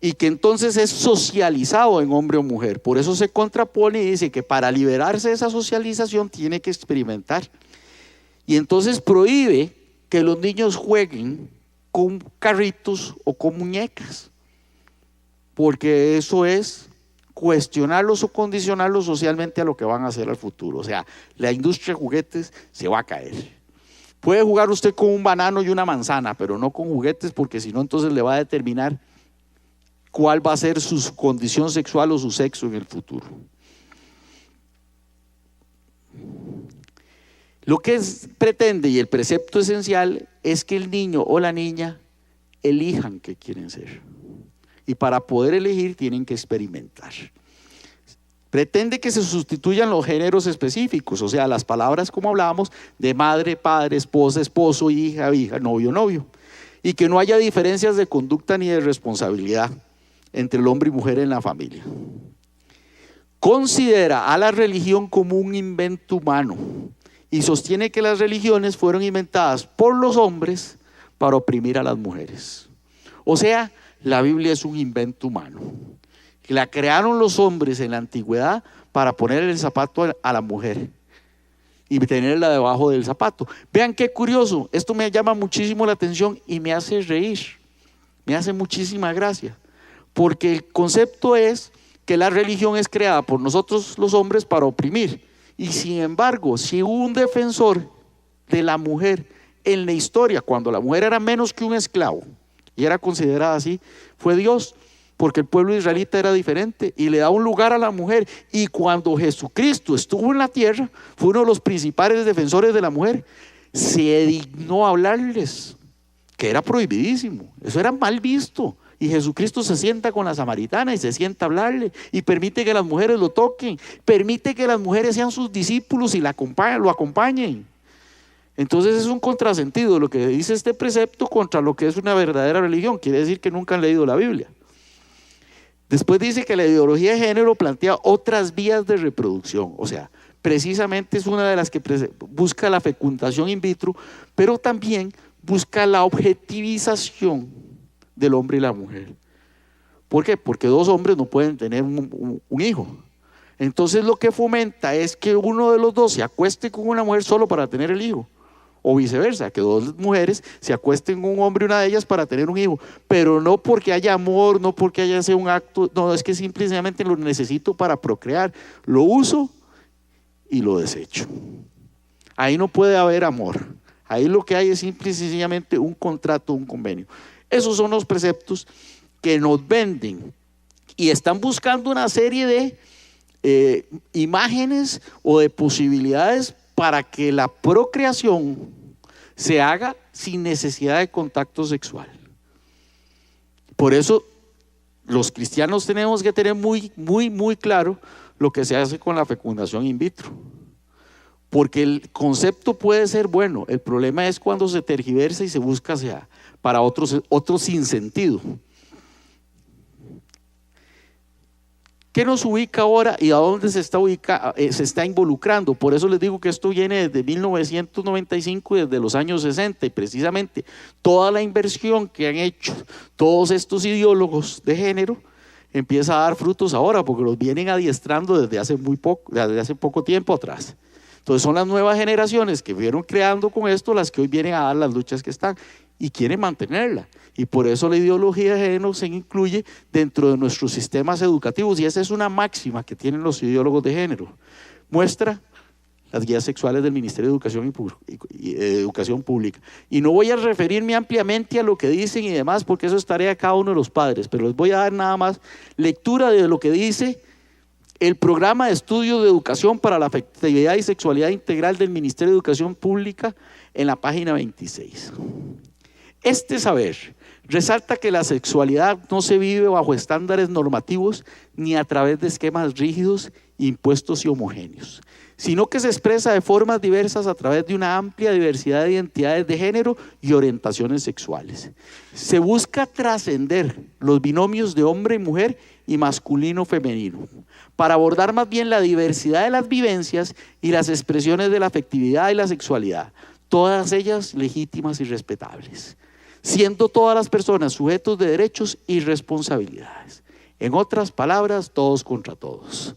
Y que entonces es socializado en hombre o mujer. Por eso se contrapone y dice que para liberarse de esa socialización tiene que experimentar. Y entonces prohíbe que los niños jueguen con carritos o con muñecas, porque eso es cuestionarlos o condicionarlos socialmente a lo que van a hacer al futuro. O sea, la industria de juguetes se va a caer. Puede jugar usted con un banano y una manzana, pero no con juguetes, porque si no entonces le va a determinar cuál va a ser su condición sexual o su sexo en el futuro. Lo que pretende, y el precepto esencial, es que el niño o la niña elijan qué quieren ser. Y para poder elegir tienen que experimentar. Pretende que se sustituyan los géneros específicos, o sea, las palabras como hablábamos de madre, padre, esposa, esposo, hija, hija, novio, novio. Y que no haya diferencias de conducta ni de responsabilidad entre el hombre y mujer en la familia. Considera a la religión como un invento humano y sostiene que las religiones fueron inventadas por los hombres para oprimir a las mujeres. O sea, la Biblia es un invento humano. La crearon los hombres en la antigüedad para ponerle el zapato a la mujer y tenerla debajo del zapato. Vean qué curioso, esto me llama muchísimo la atención y me hace reír, me hace muchísima gracia, porque el concepto es que la religión es creada por nosotros los hombres para oprimir, Y sin embargo, si hubo un defensor de la mujer en la historia, cuando la mujer era menos que un esclavo y era considerada así, fue Dios, porque el pueblo israelita era diferente y le da un lugar a la mujer. Y cuando Jesucristo estuvo en la tierra, fue uno de los principales defensores de la mujer. Se dignó a hablarles, que era prohibidísimo, eso era mal visto. Y Jesucristo se sienta con la samaritana y se sienta a hablarle y permite que las mujeres lo toquen, permite que las mujeres sean sus discípulos y lo acompañen. Entonces es un contrasentido lo que dice este precepto contra lo que es una verdadera religión. Quiere decir que nunca han leído la Biblia. Después dice que la ideología de género plantea otras vías de reproducción, o sea, precisamente es una de las que busca la fecundación in vitro, pero también busca la objetivización del hombre y la mujer. ¿Por qué? Porque dos hombres no pueden tener un hijo. Entonces lo que fomenta es que uno de los dos se acueste con una mujer solo para tener el hijo, o viceversa, que dos mujeres se acuesten con un hombre y una de ellas para tener un hijo, pero no porque haya amor, no porque haya sido un acto, no, es que simplemente lo necesito para procrear, lo uso y lo desecho. Ahí no puede haber amor, ahí lo que hay es simple y sencillamente un contrato, un convenio. Esos son los preceptos que nos venden y están buscando una serie de imágenes o de posibilidades para que la procreación se haga sin necesidad de contacto sexual. Por eso los cristianos tenemos que tener muy claro lo que se hace con la fecundación in vitro, porque el concepto puede ser bueno, el problema es cuando se tergiversa y se busca para otros sinsentido. ¿Qué nos ubica ahora y a dónde se está involucrando? Por eso les digo que esto viene desde 1995 y desde los años 60, y precisamente toda la inversión que han hecho todos estos ideólogos de género empieza a dar frutos ahora, porque los vienen adiestrando desde hace poco tiempo atrás. Entonces son las nuevas generaciones que fueron creando con esto las que hoy vienen a dar las luchas que están y quieren mantenerla. Y por eso la ideología de género se incluye dentro de nuestros sistemas educativos, y esa es una máxima que tienen los ideólogos de género. Muestra las guías sexuales del Ministerio de Educación Pública. Y no voy a referirme ampliamente a lo que dicen y demás, porque eso es tarea de cada uno de los padres, pero les voy a dar nada más lectura de lo que dice el programa de estudio de educación para la afectividad y sexualidad integral del Ministerio de Educación Pública en la página 26. Este saber resalta que la sexualidad no se vive bajo estándares normativos ni a través de esquemas rígidos, impuestos y homogéneos, sino que se expresa de formas diversas a través de una amplia diversidad de identidades de género y orientaciones sexuales. Se busca trascender los binomios de hombre y mujer y masculino-femenino, para abordar más bien la diversidad de las vivencias y las expresiones de la afectividad y la sexualidad, todas ellas legítimas y respetables, siendo todas las personas sujetos de derechos y responsabilidades. En otras palabras, todos contra todos.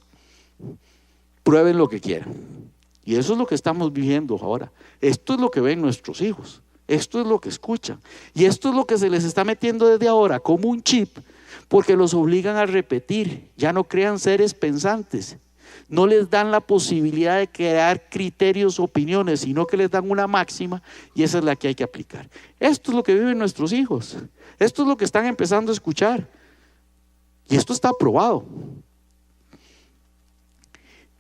Prueben lo que quieran. Y eso es lo que estamos viviendo ahora. Esto es lo que ven nuestros hijos, esto es lo que escuchan, y esto es lo que se les está metiendo desde ahora como un chip, porque los obligan a repetir. Ya no crean seres pensantes, no les dan la posibilidad de crear criterios, opiniones, sino que les dan una máxima, y esa es la que hay que aplicar. Esto es lo que viven nuestros hijos, esto es lo que están empezando a escuchar, y esto está aprobado.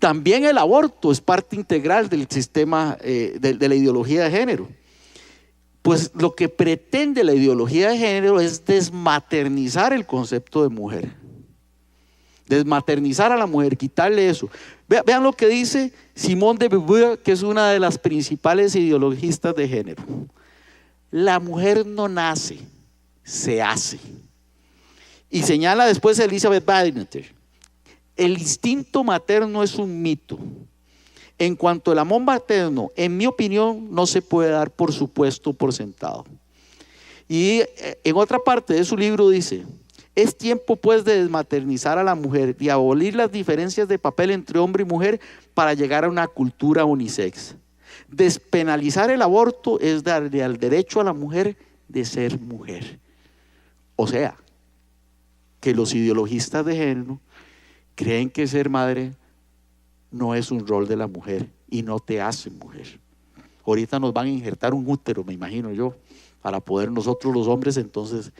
También el aborto es parte integral del sistema de la ideología de género. Pues lo que pretende la ideología de género es desmaternizar el concepto de mujer, desmaternizar a la mujer, quitarle eso. Vean lo que dice Simone de Beauvoir, que es una de las principales ideologistas de género. La mujer no nace, se hace. Y señala después Elizabeth Badinter: el instinto materno es un mito. En cuanto al amor materno, en mi opinión, no se puede dar por supuesto, por sentado. Y en otra parte de su libro dice: es tiempo pues de desmaternizar a la mujer y abolir las diferencias de papel entre hombre y mujer para llegar a una cultura unisex. Despenalizar el aborto es darle al derecho a la mujer de ser mujer. O sea, que los ideologistas de género creen que ser madre no es un rol de la mujer y no te hace mujer. Ahorita nos van a injertar un útero, me imagino yo, para poder nosotros los hombres entonces,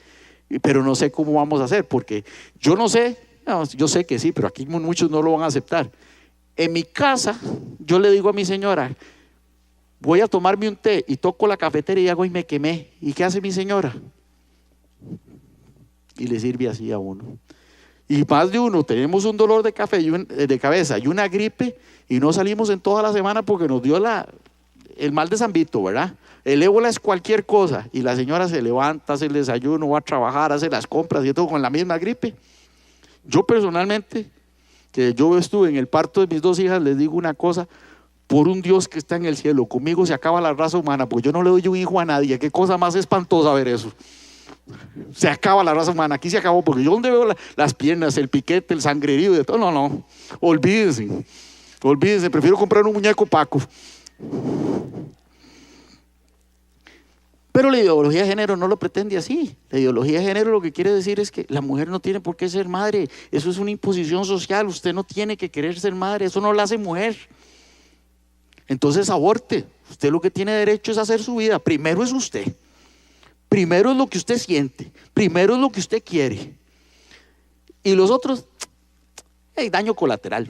pero no sé cómo vamos a hacer, porque yo no sé, no, yo sé que sí, pero aquí muchos no lo van a aceptar. En mi casa, yo le digo a mi señora, voy a tomarme un té y toco la cafetera y hago y me quemé. ¿Y qué hace mi señora? Y le sirve así a uno. Y más de uno tenemos un dolor de cabeza y una gripe y no salimos en toda la semana porque nos dio el mal de San Vito, ¿verdad? El ébola es cualquier cosa y la señora se levanta, hace el desayuno, va a trabajar, hace las compras y todo con la misma gripe. Yo personalmente, que yo estuve en el parto de mis 2 hijas, les digo una cosa: por un Dios que está en el cielo, conmigo se acaba la raza humana, porque yo no le doy un hijo a nadie. Qué cosa más espantosa ver eso. Se acaba la raza humana, aquí se acabó, porque yo donde veo las piernas, el piquete, el sangrerío de todo, no, olvídense, prefiero comprar un muñeco Paco. Pero la ideología de género no lo pretende así. La ideología de género lo que quiere decir es que la mujer no tiene por qué ser madre. Eso es una imposición social. Usted no tiene que querer ser madre, eso no la hace mujer. Entonces aborte. Usted lo que tiene derecho es a hacer su vida. Primero es usted. Primero es lo que usted siente. Primero es lo que usted quiere. Y los otros, daño colateral.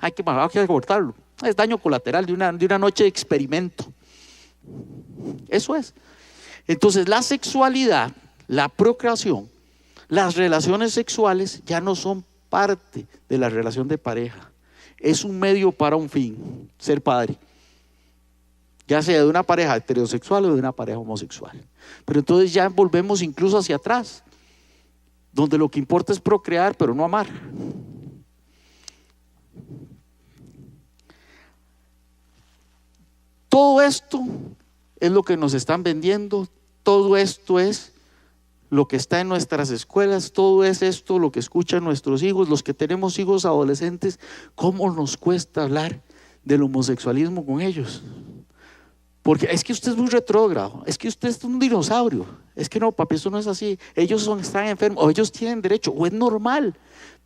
Hay que abortarlo. Es daño colateral de una noche de experimento. Eso es. Entonces la sexualidad, la procreación, las relaciones sexuales ya no son parte de la relación de pareja. Es un medio para un fin, ser padre. Ya sea de una pareja heterosexual o de una pareja homosexual. Pero entonces ya volvemos incluso hacia atrás, donde lo que importa es procrear, pero no amar. Todo esto es lo que nos están vendiendo, todo esto es lo que está en nuestras escuelas, todo es esto lo que escuchan nuestros hijos, los que tenemos hijos adolescentes. ¿Cómo nos cuesta hablar del homosexualismo con ellos? Porque es que usted es muy retrógrado, es que usted es un dinosaurio, es que no, papi, eso no es así, ellos están enfermos, o ellos tienen derecho, o es normal,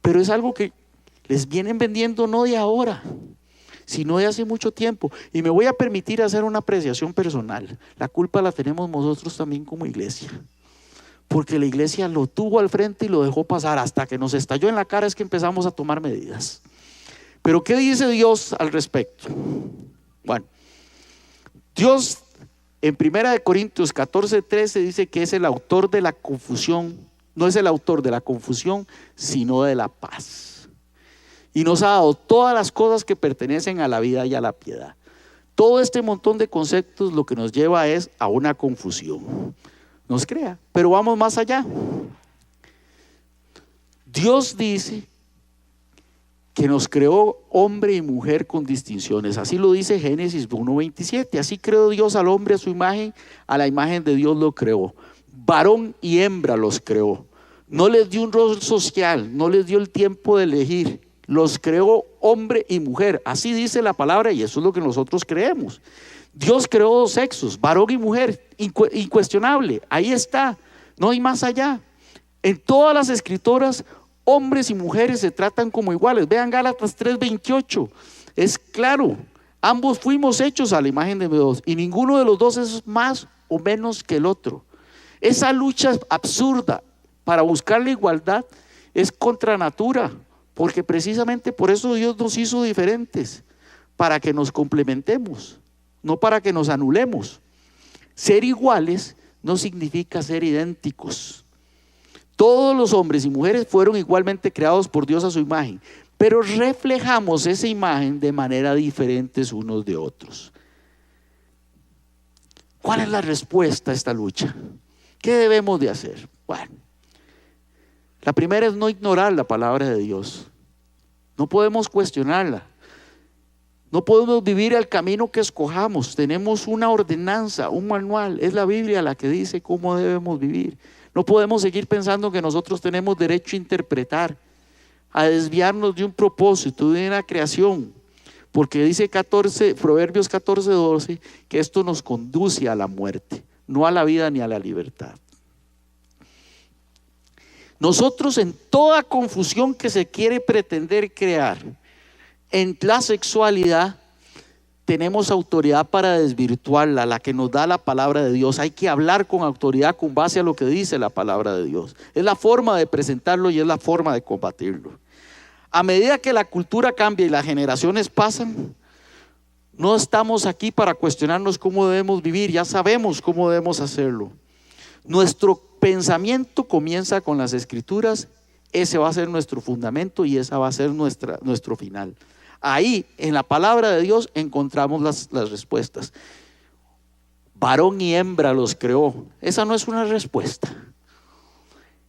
pero es algo que les vienen vendiendo no de ahora, sino de hace mucho tiempo. Y me voy a permitir hacer una apreciación personal. La culpa la tenemos nosotros también como iglesia, porque la iglesia lo tuvo al frente y lo dejó pasar hasta que nos estalló en la cara. Es que empezamos a tomar medidas. Pero ¿qué dice Dios al respecto? Bueno, Dios en 1 Corintios 14:13 dice que es el autor de la confusión. No es el autor de la confusión, sino de la paz. Y nos ha dado todas las cosas que pertenecen a la vida y a la piedad. Todo este montón de conceptos lo que nos lleva es a una confusión. Nos crea, pero vamos más allá. Dios dice que nos creó hombre y mujer con distinciones. Así lo dice Génesis 1:27. Así creó Dios al hombre a su imagen, a la imagen de Dios lo creó. Varón y hembra los creó. No les dio un rol social, no les dio el tiempo de elegir. Los creó hombre y mujer. Así dice la palabra y eso es lo que nosotros creemos. Dios creó 2 sexos, varón y mujer, incuestionable. Ahí está, no hay más allá. En todas las escrituras, hombres y mujeres se tratan como iguales. Vean Gálatas 3:28, es claro, ambos fuimos hechos a la imagen de Dios y ninguno de los dos es más o menos que el otro. Esa lucha absurda para buscar la igualdad es contra natura, porque precisamente por eso Dios nos hizo diferentes, para que nos complementemos, no para que nos anulemos. Ser iguales no significa ser idénticos. Todos los hombres y mujeres fueron igualmente creados por Dios a su imagen, pero reflejamos esa imagen de manera diferente unos de otros. ¿Cuál es la respuesta a esta lucha? ¿Qué debemos de hacer? Bueno, la primera es no ignorar la palabra de Dios. No podemos cuestionarla. No podemos vivir el camino que escojamos. Tenemos una ordenanza, un manual. Es la Biblia la que dice cómo debemos vivir. No podemos seguir pensando que nosotros tenemos derecho a interpretar, a desviarnos de un propósito, de una creación. Porque dice Proverbios 14:12, que esto nos conduce a la muerte, no a la vida ni a la libertad. Nosotros, en toda confusión que se quiere pretender crear, en la sexualidad tenemos autoridad para desvirtuarla, la que nos da la palabra de Dios. Hay que hablar con autoridad con base a lo que dice la palabra de Dios. Es la forma de presentarlo y es la forma de combatirlo. A medida que la cultura cambia y las generaciones pasan, no estamos aquí para cuestionarnos cómo debemos vivir, ya sabemos cómo debemos hacerlo. Nuestro pensamiento comienza con las Escrituras, ese va a ser nuestro fundamento y esa va a ser nuestro final. Ahí, en la palabra de Dios, encontramos las respuestas. Varón y hembra los creó. Esa no es una respuesta.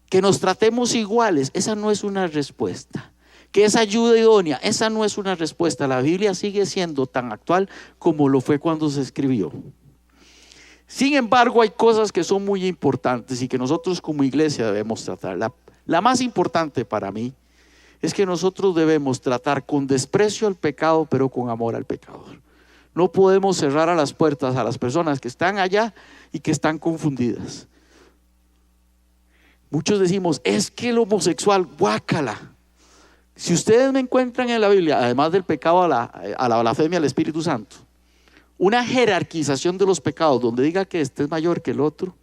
Que nos tratemos iguales, esa no es una respuesta. Que es ayuda idónea, esa no es una respuesta. La Biblia sigue siendo tan actual como lo fue cuando se escribió. Sin embargo, hay cosas que son muy importantes y que nosotros como iglesia debemos tratar. La más importante para mí es que nosotros debemos tratar con desprecio al pecado, pero con amor al pecador. No podemos cerrar a las puertas a las personas que están allá y que están confundidas. Muchos decimos, es que el homosexual, guácala. Si ustedes me encuentran en la Biblia, además del pecado a la blasfemia al Espíritu Santo, una jerarquización de los pecados donde diga que este es mayor que el otro,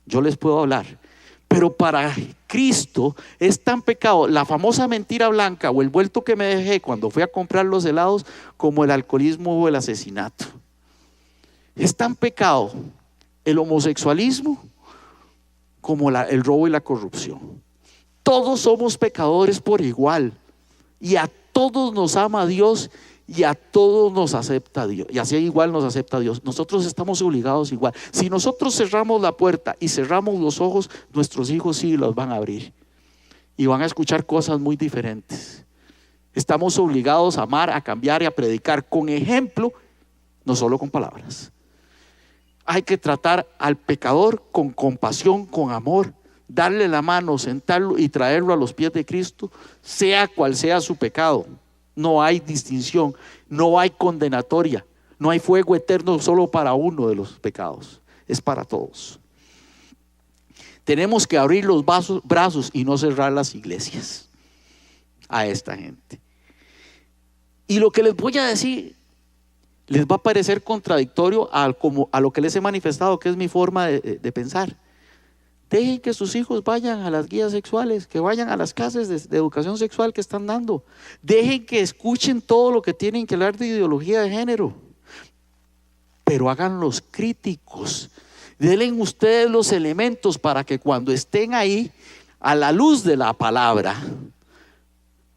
yo les puedo hablar. Pero para Cristo es tan pecado la famosa mentira blanca o el vuelto que me dejé cuando fui a comprar los helados como el alcoholismo o el asesinato. Es tan pecado el homosexualismo como el robo y la corrupción. Todos somos pecadores por igual y a todos nos ama Dios y a todos nos acepta Dios, y así igual nos acepta Dios. Nosotros estamos obligados igual. Si nosotros cerramos la puerta y cerramos los ojos, nuestros hijos sí los van a abrir y van a escuchar cosas muy diferentes. Estamos obligados a amar, a cambiar y a predicar con ejemplo, no solo con palabras. Hay que tratar al pecador con compasión, con amor, darle la mano, sentarlo y traerlo a los pies de Cristo, sea cual sea su pecado. No hay distinción, no hay condenatoria, no hay fuego eterno solo para uno de los pecados, es para todos. Tenemos que abrir los brazos y no cerrar las iglesias a esta gente. Y lo que les voy a decir les va a parecer contradictorio a lo que les he manifestado, que es mi forma de pensar. Dejen que sus hijos vayan a las guías sexuales, que vayan a las clases de educación sexual que están dando. Dejen que escuchen todo lo que tienen que hablar de ideología de género, pero háganlos críticos. Denle ustedes los elementos para que cuando estén ahí, a la luz de la palabra,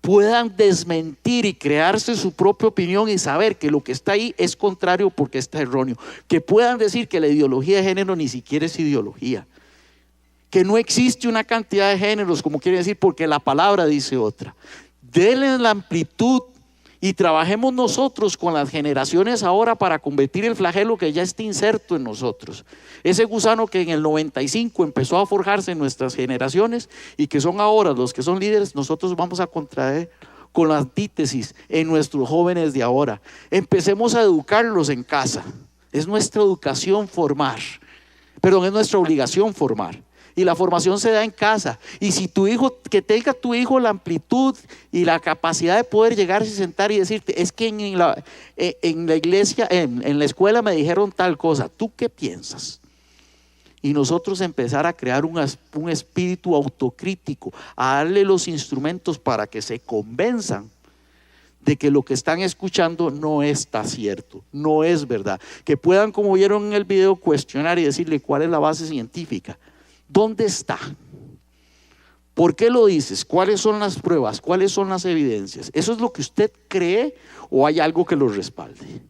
puedan desmentir y crearse su propia opinión y saber que lo que está ahí es contrario porque está erróneo. Que puedan decir que la ideología de género ni siquiera es ideología. Que no existe una cantidad de géneros, como quiere decir, porque la palabra dice otra. Denle la amplitud y trabajemos nosotros con las generaciones ahora para convertir el flagelo que ya está inserto en nosotros. Ese gusano que en el 95 empezó a forjarse en nuestras generaciones y que son ahora los que son líderes, nosotros vamos a contraer con la antítesis en nuestros jóvenes de ahora. Empecemos a educarlos en casa. Es nuestra educación formar. Es nuestra obligación formar. Y la formación se da en casa. Y si tu hijo, que tenga tu hijo la amplitud y la capacidad de poder llegarse y sentar y decirte, es que en la iglesia, en la escuela me dijeron tal cosa, ¿tú qué piensas? Y nosotros empezar a crear un espíritu autocrítico, a darle los instrumentos para que se convenzan de que lo que están escuchando no está cierto, no es verdad. Que puedan, como vieron en el video, cuestionar y decirle cuál es la base científica. ¿Dónde está? ¿Por qué lo dices? ¿Cuáles son las pruebas? ¿Cuáles son las evidencias? ¿Eso es lo que usted cree o hay algo que lo respalde?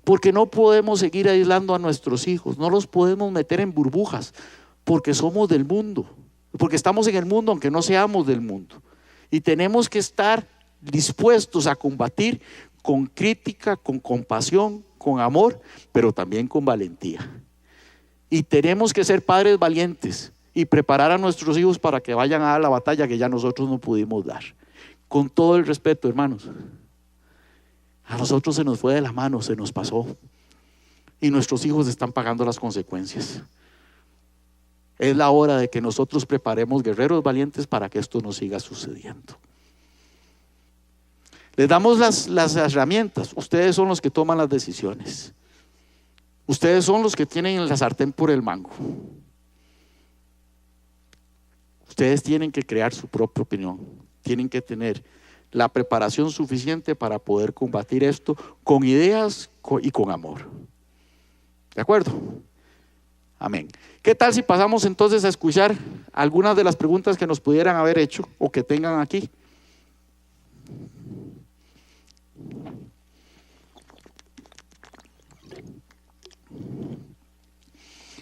Porque no podemos seguir aislando a nuestros hijos, no los podemos meter en burbujas, porque somos del mundo, porque estamos en el mundo aunque no seamos del mundo. Y tenemos que estar dispuestos a combatir con crítica, con compasión, con amor, pero también con valentía. Y tenemos que ser padres valientes y preparar a nuestros hijos para que vayan a dar la batalla que ya nosotros no pudimos dar. Con todo el respeto, hermanos, a nosotros se nos fue de la mano, se nos pasó. Y nuestros hijos están pagando las consecuencias. Es la hora de que nosotros preparemos guerreros valientes para que esto no siga sucediendo. Les damos las herramientas. Ustedes son los que toman las decisiones. Ustedes son los que tienen la sartén por el mango. Ustedes tienen que crear su propia opinión. Tienen que tener la preparación suficiente para poder combatir esto con ideas y con amor. ¿De acuerdo? Amén. ¿Qué tal si pasamos entonces a escuchar algunas de las preguntas que nos pudieran haber hecho o que tengan aquí?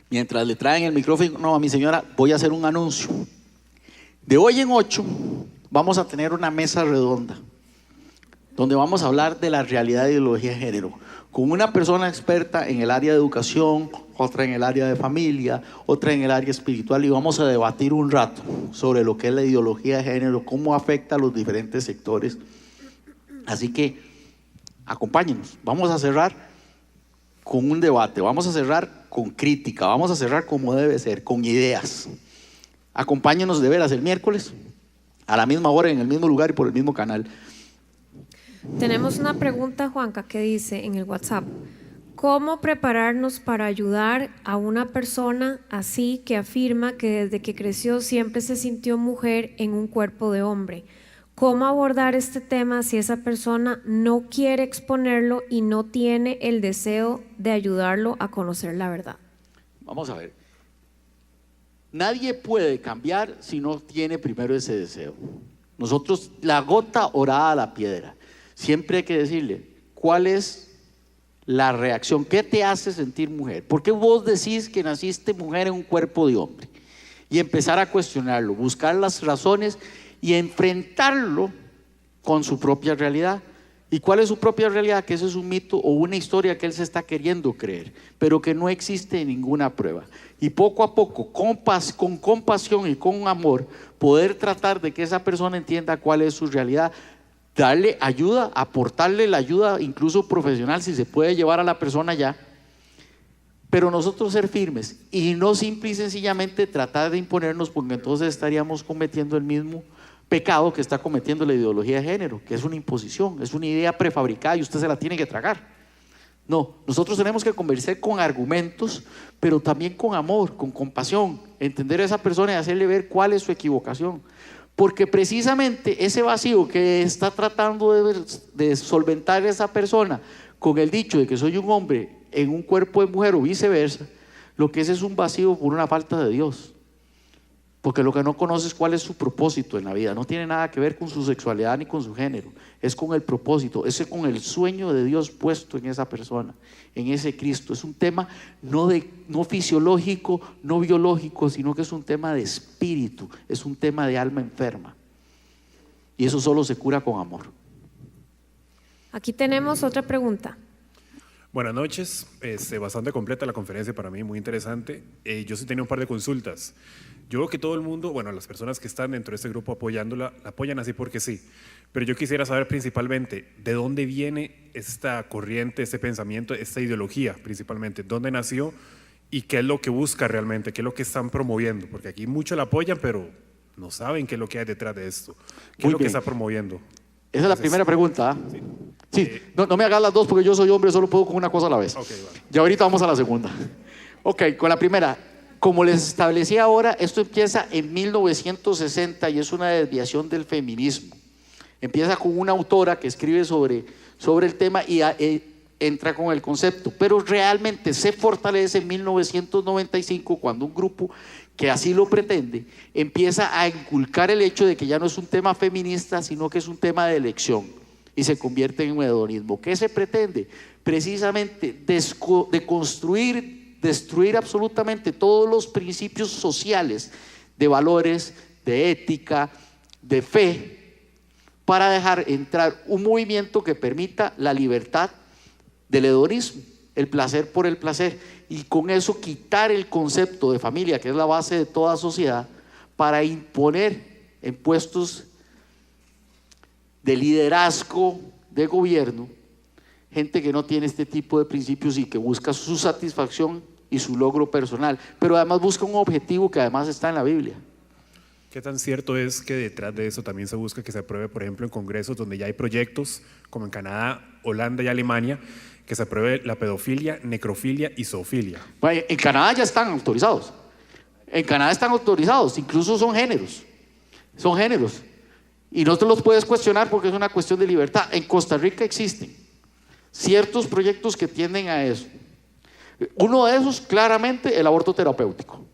Mientras le traen el micrófono a mi señora, voy a hacer un anuncio. De hoy en 8 vamos a tener una mesa redonda donde vamos a hablar de la realidad de ideología de género con una persona experta en el área de educación, otra en el área de familia, otra en el área espiritual, y vamos a debatir un rato sobre lo que es la ideología de género, cómo afecta a los diferentes sectores. Así que acompáñenos. Vamos a cerrar con un debate, vamos a cerrar con crítica, vamos a cerrar como debe ser, con ideas. Acompáñenos de veras el miércoles a la misma hora, en el mismo lugar y por el mismo canal. Tenemos una pregunta, Juanca, que dice en el WhatsApp: ¿cómo prepararnos para ayudar a una persona así que afirma que desde que creció siempre se sintió mujer en un cuerpo de hombre? ¿Cómo abordar este tema si esa persona no quiere exponerlo y no tiene el deseo de ayudarlo a conocer la verdad? Vamos a ver. Nadie puede cambiar si no tiene primero ese deseo. Nosotros, la gota orada a la piedra. Siempre hay que decirle, ¿cuál es la reacción? ¿Qué te hace sentir mujer? ¿Por qué vos decís que naciste mujer en un cuerpo de hombre? Y empezar a cuestionarlo, buscar las razones y enfrentarlo con su propia realidad. ¿Y cuál es su propia realidad? Que eso es un mito o una historia que él se está queriendo creer, pero que no existe ninguna prueba. Y poco a poco, con compasión y con amor, poder tratar de que esa persona entienda cuál es su realidad, darle ayuda, aportarle la ayuda incluso profesional si se puede llevar a la persona ya, pero nosotros ser firmes y no simple y sencillamente tratar de imponernos, porque entonces estaríamos cometiendo el mismo pecado que está cometiendo la ideología de género, que es una imposición, es una idea prefabricada y usted se la tiene que tragar. No, nosotros tenemos que conversar con argumentos, pero también con amor, con compasión, entender a esa persona y hacerle ver cuál es su equivocación. Porque precisamente ese vacío que está tratando de solventar esa persona con el dicho de que soy un hombre en un cuerpo de mujer o viceversa, lo que es un vacío por una falta de Dios. Porque lo que no conoce es cuál es su propósito en la vida. No tiene nada que ver con su sexualidad ni con su género. Es con el propósito, es con el sueño de Dios puesto en esa persona, en ese Cristo. Es un tema no fisiológico, no biológico, sino que es un tema de espíritu, es un tema de alma enferma. Y eso solo se cura con amor. Aquí tenemos otra pregunta. Buenas noches, bastante completa la conferencia para mí, muy interesante. Yo sí tenía un par de consultas. Yo veo que todo el mundo, bueno, las personas que están dentro de este grupo apoyándola, la apoyan así porque sí. Pero yo quisiera saber principalmente de dónde viene esta corriente, este pensamiento, esta ideología principalmente, dónde nació y qué es lo que busca realmente, qué es lo que están promoviendo. Porque aquí muchos la apoyan, pero no saben qué es lo que hay detrás de esto. ¿Qué es lo que está promoviendo? Esa es la primera pregunta. Sí, no me hagas las dos porque yo soy hombre, solo puedo con una cosa a la vez. Okay, vale. Ya ahorita vamos a la segunda. Ok, con la primera. Como les establecí ahora, esto empieza en 1960 y es una desviación del feminismo. Empieza con una autora que escribe sobre el tema y entra con el concepto, pero realmente se fortalece en 1995 cuando un grupo que así lo pretende empieza a inculcar el hecho de que ya no es un tema feminista, sino que es un tema de elección y se convierte en un hedonismo. ¿Qué se pretende? Precisamente destruir absolutamente todos los principios sociales de valores, de ética, de fe, para dejar entrar un movimiento que permita la libertad del hedonismo, el placer por el placer, y con eso quitar el concepto de familia, que es la base de toda sociedad, para imponer en puestos de liderazgo, de gobierno, gente que no tiene este tipo de principios y que busca su satisfacción y su logro personal, pero además busca un objetivo que además está en la Biblia. ¿Qué tan cierto es que detrás de eso también se busca que se apruebe, por ejemplo, en congresos donde ya hay proyectos, como en Canadá, Holanda y Alemania, que se apruebe la pedofilia, necrofilia y zoofilia? Bueno, en Canadá ya están autorizados. En Canadá están autorizados, incluso son géneros. Son géneros. Y no te los puedes cuestionar porque es una cuestión de libertad. En Costa Rica existen ciertos proyectos que tienden a eso. Uno de esos, claramente, el aborto terapéutico.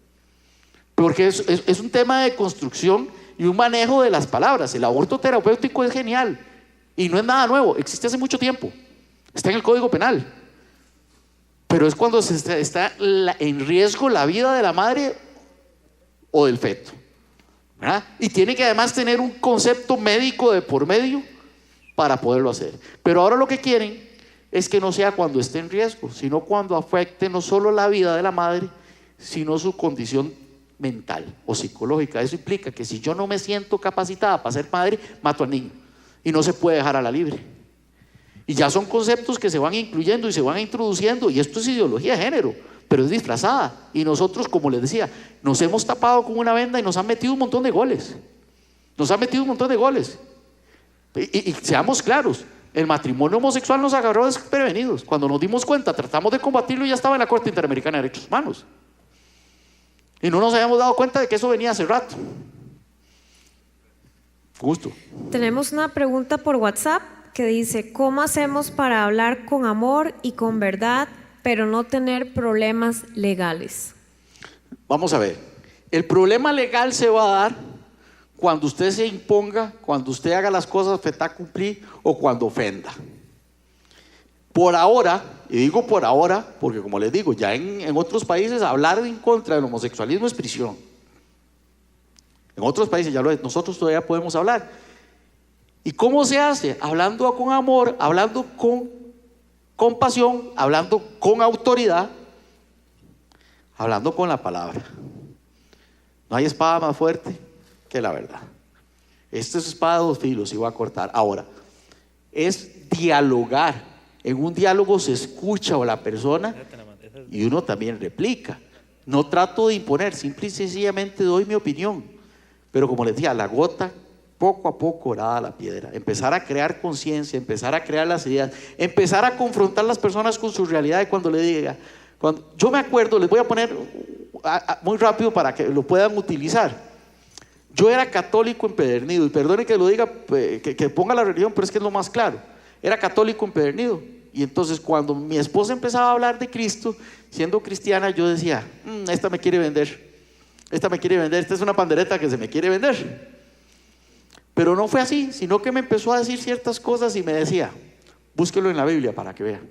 Porque es un tema de construcción y un manejo de las palabras. El aborto terapéutico es genial y no es nada nuevo, existe hace mucho tiempo, está en el Código Penal, pero es cuando está en riesgo la vida de la madre o del feto, ¿verdad? Y tiene que además tener un concepto médico de por medio para poderlo hacer. Pero ahora lo que quieren es que no sea cuando esté en riesgo, sino cuando afecte no solo la vida de la madre, sino su condición mental o psicológica. Eso implica que si yo no me siento capacitada para ser madre, mato al niño y no se puede dejar a la libre. Y ya son conceptos que se van incluyendo y se van introduciendo, y esto es ideología de género, pero es disfrazada. Y nosotros, como les decía, nos hemos tapado con una venda y nos han metido un montón de goles. Nos han metido un montón de goles. Y seamos claros, el matrimonio homosexual nos agarró desprevenidos. Cuando nos dimos cuenta, tratamos de combatirlo y ya estaba en la Corte Interamericana de Derechos Humanos. Y no nos habíamos dado cuenta de que eso venía hace rato. Gusto. Tenemos una pregunta por WhatsApp que dice: ¿cómo hacemos para hablar con amor y con verdad, pero no tener problemas legales? Vamos a ver. El problema legal se va a dar cuando usted se imponga, cuando usted haga las cosas feta cumplir o cuando ofenda. Por ahora, y digo por ahora, porque como les digo, ya en otros países hablar en contra del homosexualismo es prisión. En otros países ya nosotros todavía podemos hablar. ¿Y cómo se hace? Hablando con amor, hablando con compasión, hablando con autoridad, hablando con la palabra. No hay espada más fuerte que la verdad. Esta es espada de dos filos y va a cortar. Ahora, es dialogar. En un diálogo se escucha a la persona y uno también replica. No trato de imponer, simple y sencillamente doy mi opinión. Pero como les decía, la gota poco a poco orada la piedra. Empezar a crear conciencia, empezar a crear las ideas, empezar a confrontar a las personas con su realidad. Y cuando le diga, yo me acuerdo, les voy a poner muy rápido para que lo puedan utilizar. Yo era católico empedernido, y perdone que lo diga, que ponga la religión, pero es que es lo más claro. Era católico empedernido. Y entonces cuando mi esposa empezaba a hablar de Cristo, siendo cristiana, yo decía, esta me quiere vender, esta es una pandereta que se me quiere vender. Pero no fue así, sino que me empezó a decir ciertas cosas y me decía, búsquelo en la Biblia para que vea.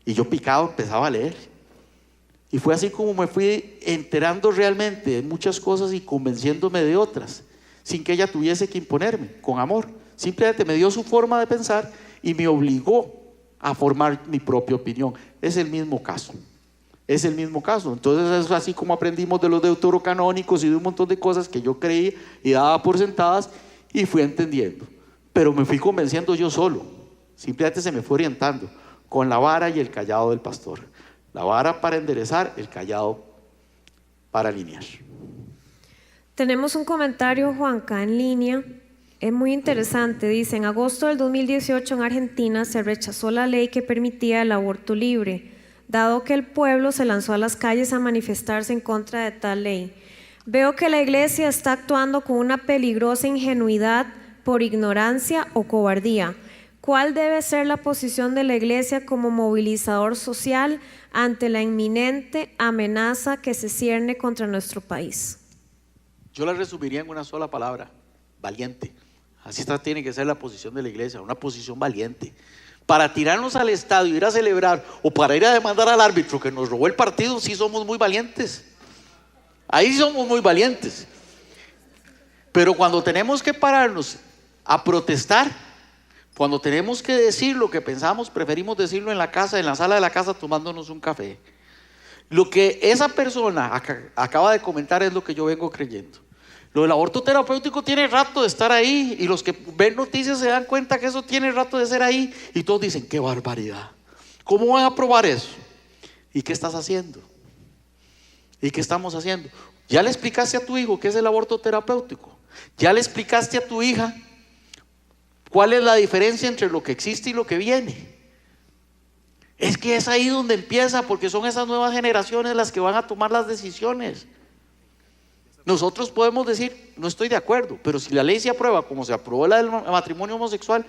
Y yo picado empezaba a leer. Y fue así como me fui enterando realmente de muchas cosas y convenciéndome de otras, sin que ella tuviese que imponerme, con amor. Simplemente me dio su forma de pensar y me obligó a formar mi propia opinión. Es el mismo caso. Es el mismo caso. Entonces es así como aprendimos de los deuterocanónicos y de un montón de cosas que yo creí y daba por sentadas y fui entendiendo. Pero me fui convenciendo yo solo. Simplemente se me fue orientando con la vara y el callado del pastor. La vara para enderezar, el callado para alinear. Tenemos un comentario, Juanca, en línea. Es muy interesante. Dice: en agosto del 2018 en Argentina se rechazó la ley que permitía el aborto libre, dado que el pueblo se lanzó a las calles a manifestarse en contra de tal ley. Veo que la iglesia está actuando con una peligrosa ingenuidad por ignorancia o cobardía. ¿Cuál debe ser la posición de la iglesia como movilizador social ante la inminente amenaza que se cierne contra nuestro país? Yo la resumiría en una sola palabra: valiente. Así tiene que ser la posición de la iglesia, una posición valiente. Para tirarnos al estadio, ir a celebrar, o para ir a demandar al árbitro que nos robó el partido, sí somos muy valientes. Ahí somos muy valientes. Pero cuando tenemos que pararnos a protestar, cuando tenemos que decir lo que pensamos, preferimos decirlo en la casa, en la sala de la casa, tomándonos un café. Lo que esa persona acaba de comentar es lo que yo vengo creyendo. Lo del aborto terapéutico tiene rato de estar ahí, y los que ven noticias se dan cuenta que eso tiene rato de ser ahí, y todos dicen: ¡qué barbaridad! ¿Cómo van a aprobar eso? ¿Y qué estás haciendo? ¿Y qué estamos haciendo? Ya le explicaste a tu hijo qué es el aborto terapéutico. Ya le explicaste a tu hija cuál es la diferencia entre lo que existe y lo que viene. Es que es ahí donde empieza, porque son esas nuevas generaciones las que van a tomar las decisiones. Nosotros podemos decir, no estoy de acuerdo, pero si la ley se aprueba como se aprobó la del matrimonio homosexual,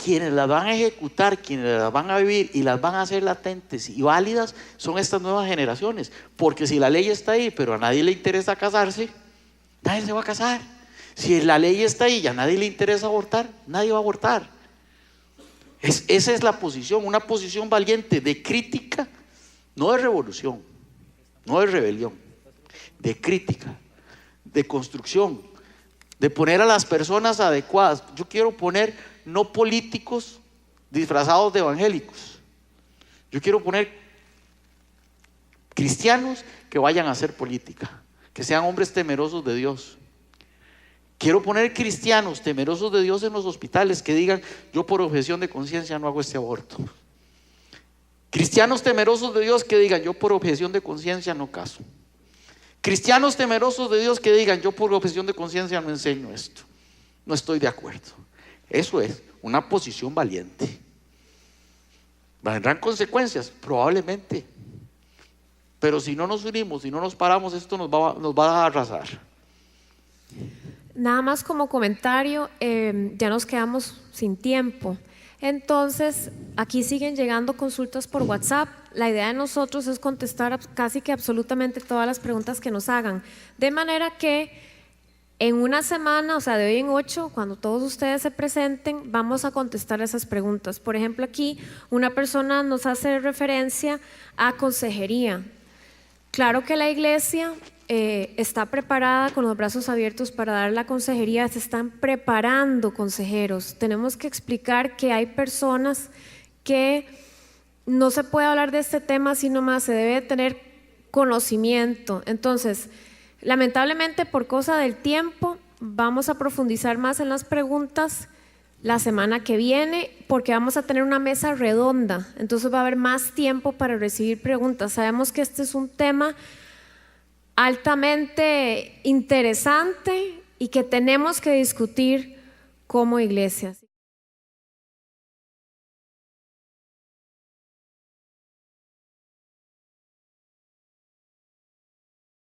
quienes las van a ejecutar, quienes las van a vivir y las van a hacer latentes y válidas son estas nuevas generaciones. Porque si la ley está ahí, pero a nadie le interesa casarse, nadie se va a casar. Si la ley está ahí y a nadie le interesa abortar, nadie va a abortar. Esa es la posición, una posición valiente de crítica, no de revolución, no de rebelión, de crítica, de construcción, de poner a las personas adecuadas. Yo quiero poner no políticos disfrazados de evangélicos. Yo quiero poner cristianos que vayan a hacer política, que sean hombres temerosos de Dios. Quiero poner cristianos temerosos de Dios en los hospitales que digan, yo por objeción de conciencia no hago este aborto. Cristianos temerosos de Dios que digan, yo por objeción de conciencia no caso. Cristianos temerosos de Dios que digan, yo por objeción de conciencia no enseño esto, no estoy de acuerdo. Eso es una posición valiente. ¿Vendrán consecuencias? Probablemente. Pero si no nos unimos, si no nos paramos, esto nos va a arrasar. Nada más como comentario, ya nos quedamos sin tiempo. Entonces, aquí siguen llegando consultas por WhatsApp. La idea de nosotros es contestar casi que absolutamente todas las preguntas que nos hagan. De manera que en una semana, o sea, de hoy en 8, cuando todos ustedes se presenten, vamos a contestar esas preguntas. Por ejemplo, aquí una persona nos hace referencia a consejería. Claro que la iglesia está preparada con los brazos abiertos para dar la consejería, se están preparando consejeros. Tenemos que explicar que hay personas que no se puede hablar de este tema así nomás, se debe tener conocimiento. Entonces, lamentablemente por cosa del tiempo, vamos a profundizar más en las preguntas la semana que viene, porque vamos a tener una mesa redonda, entonces va a haber más tiempo para recibir preguntas. Sabemos que este es un tema altamente interesante y que tenemos que discutir como iglesia.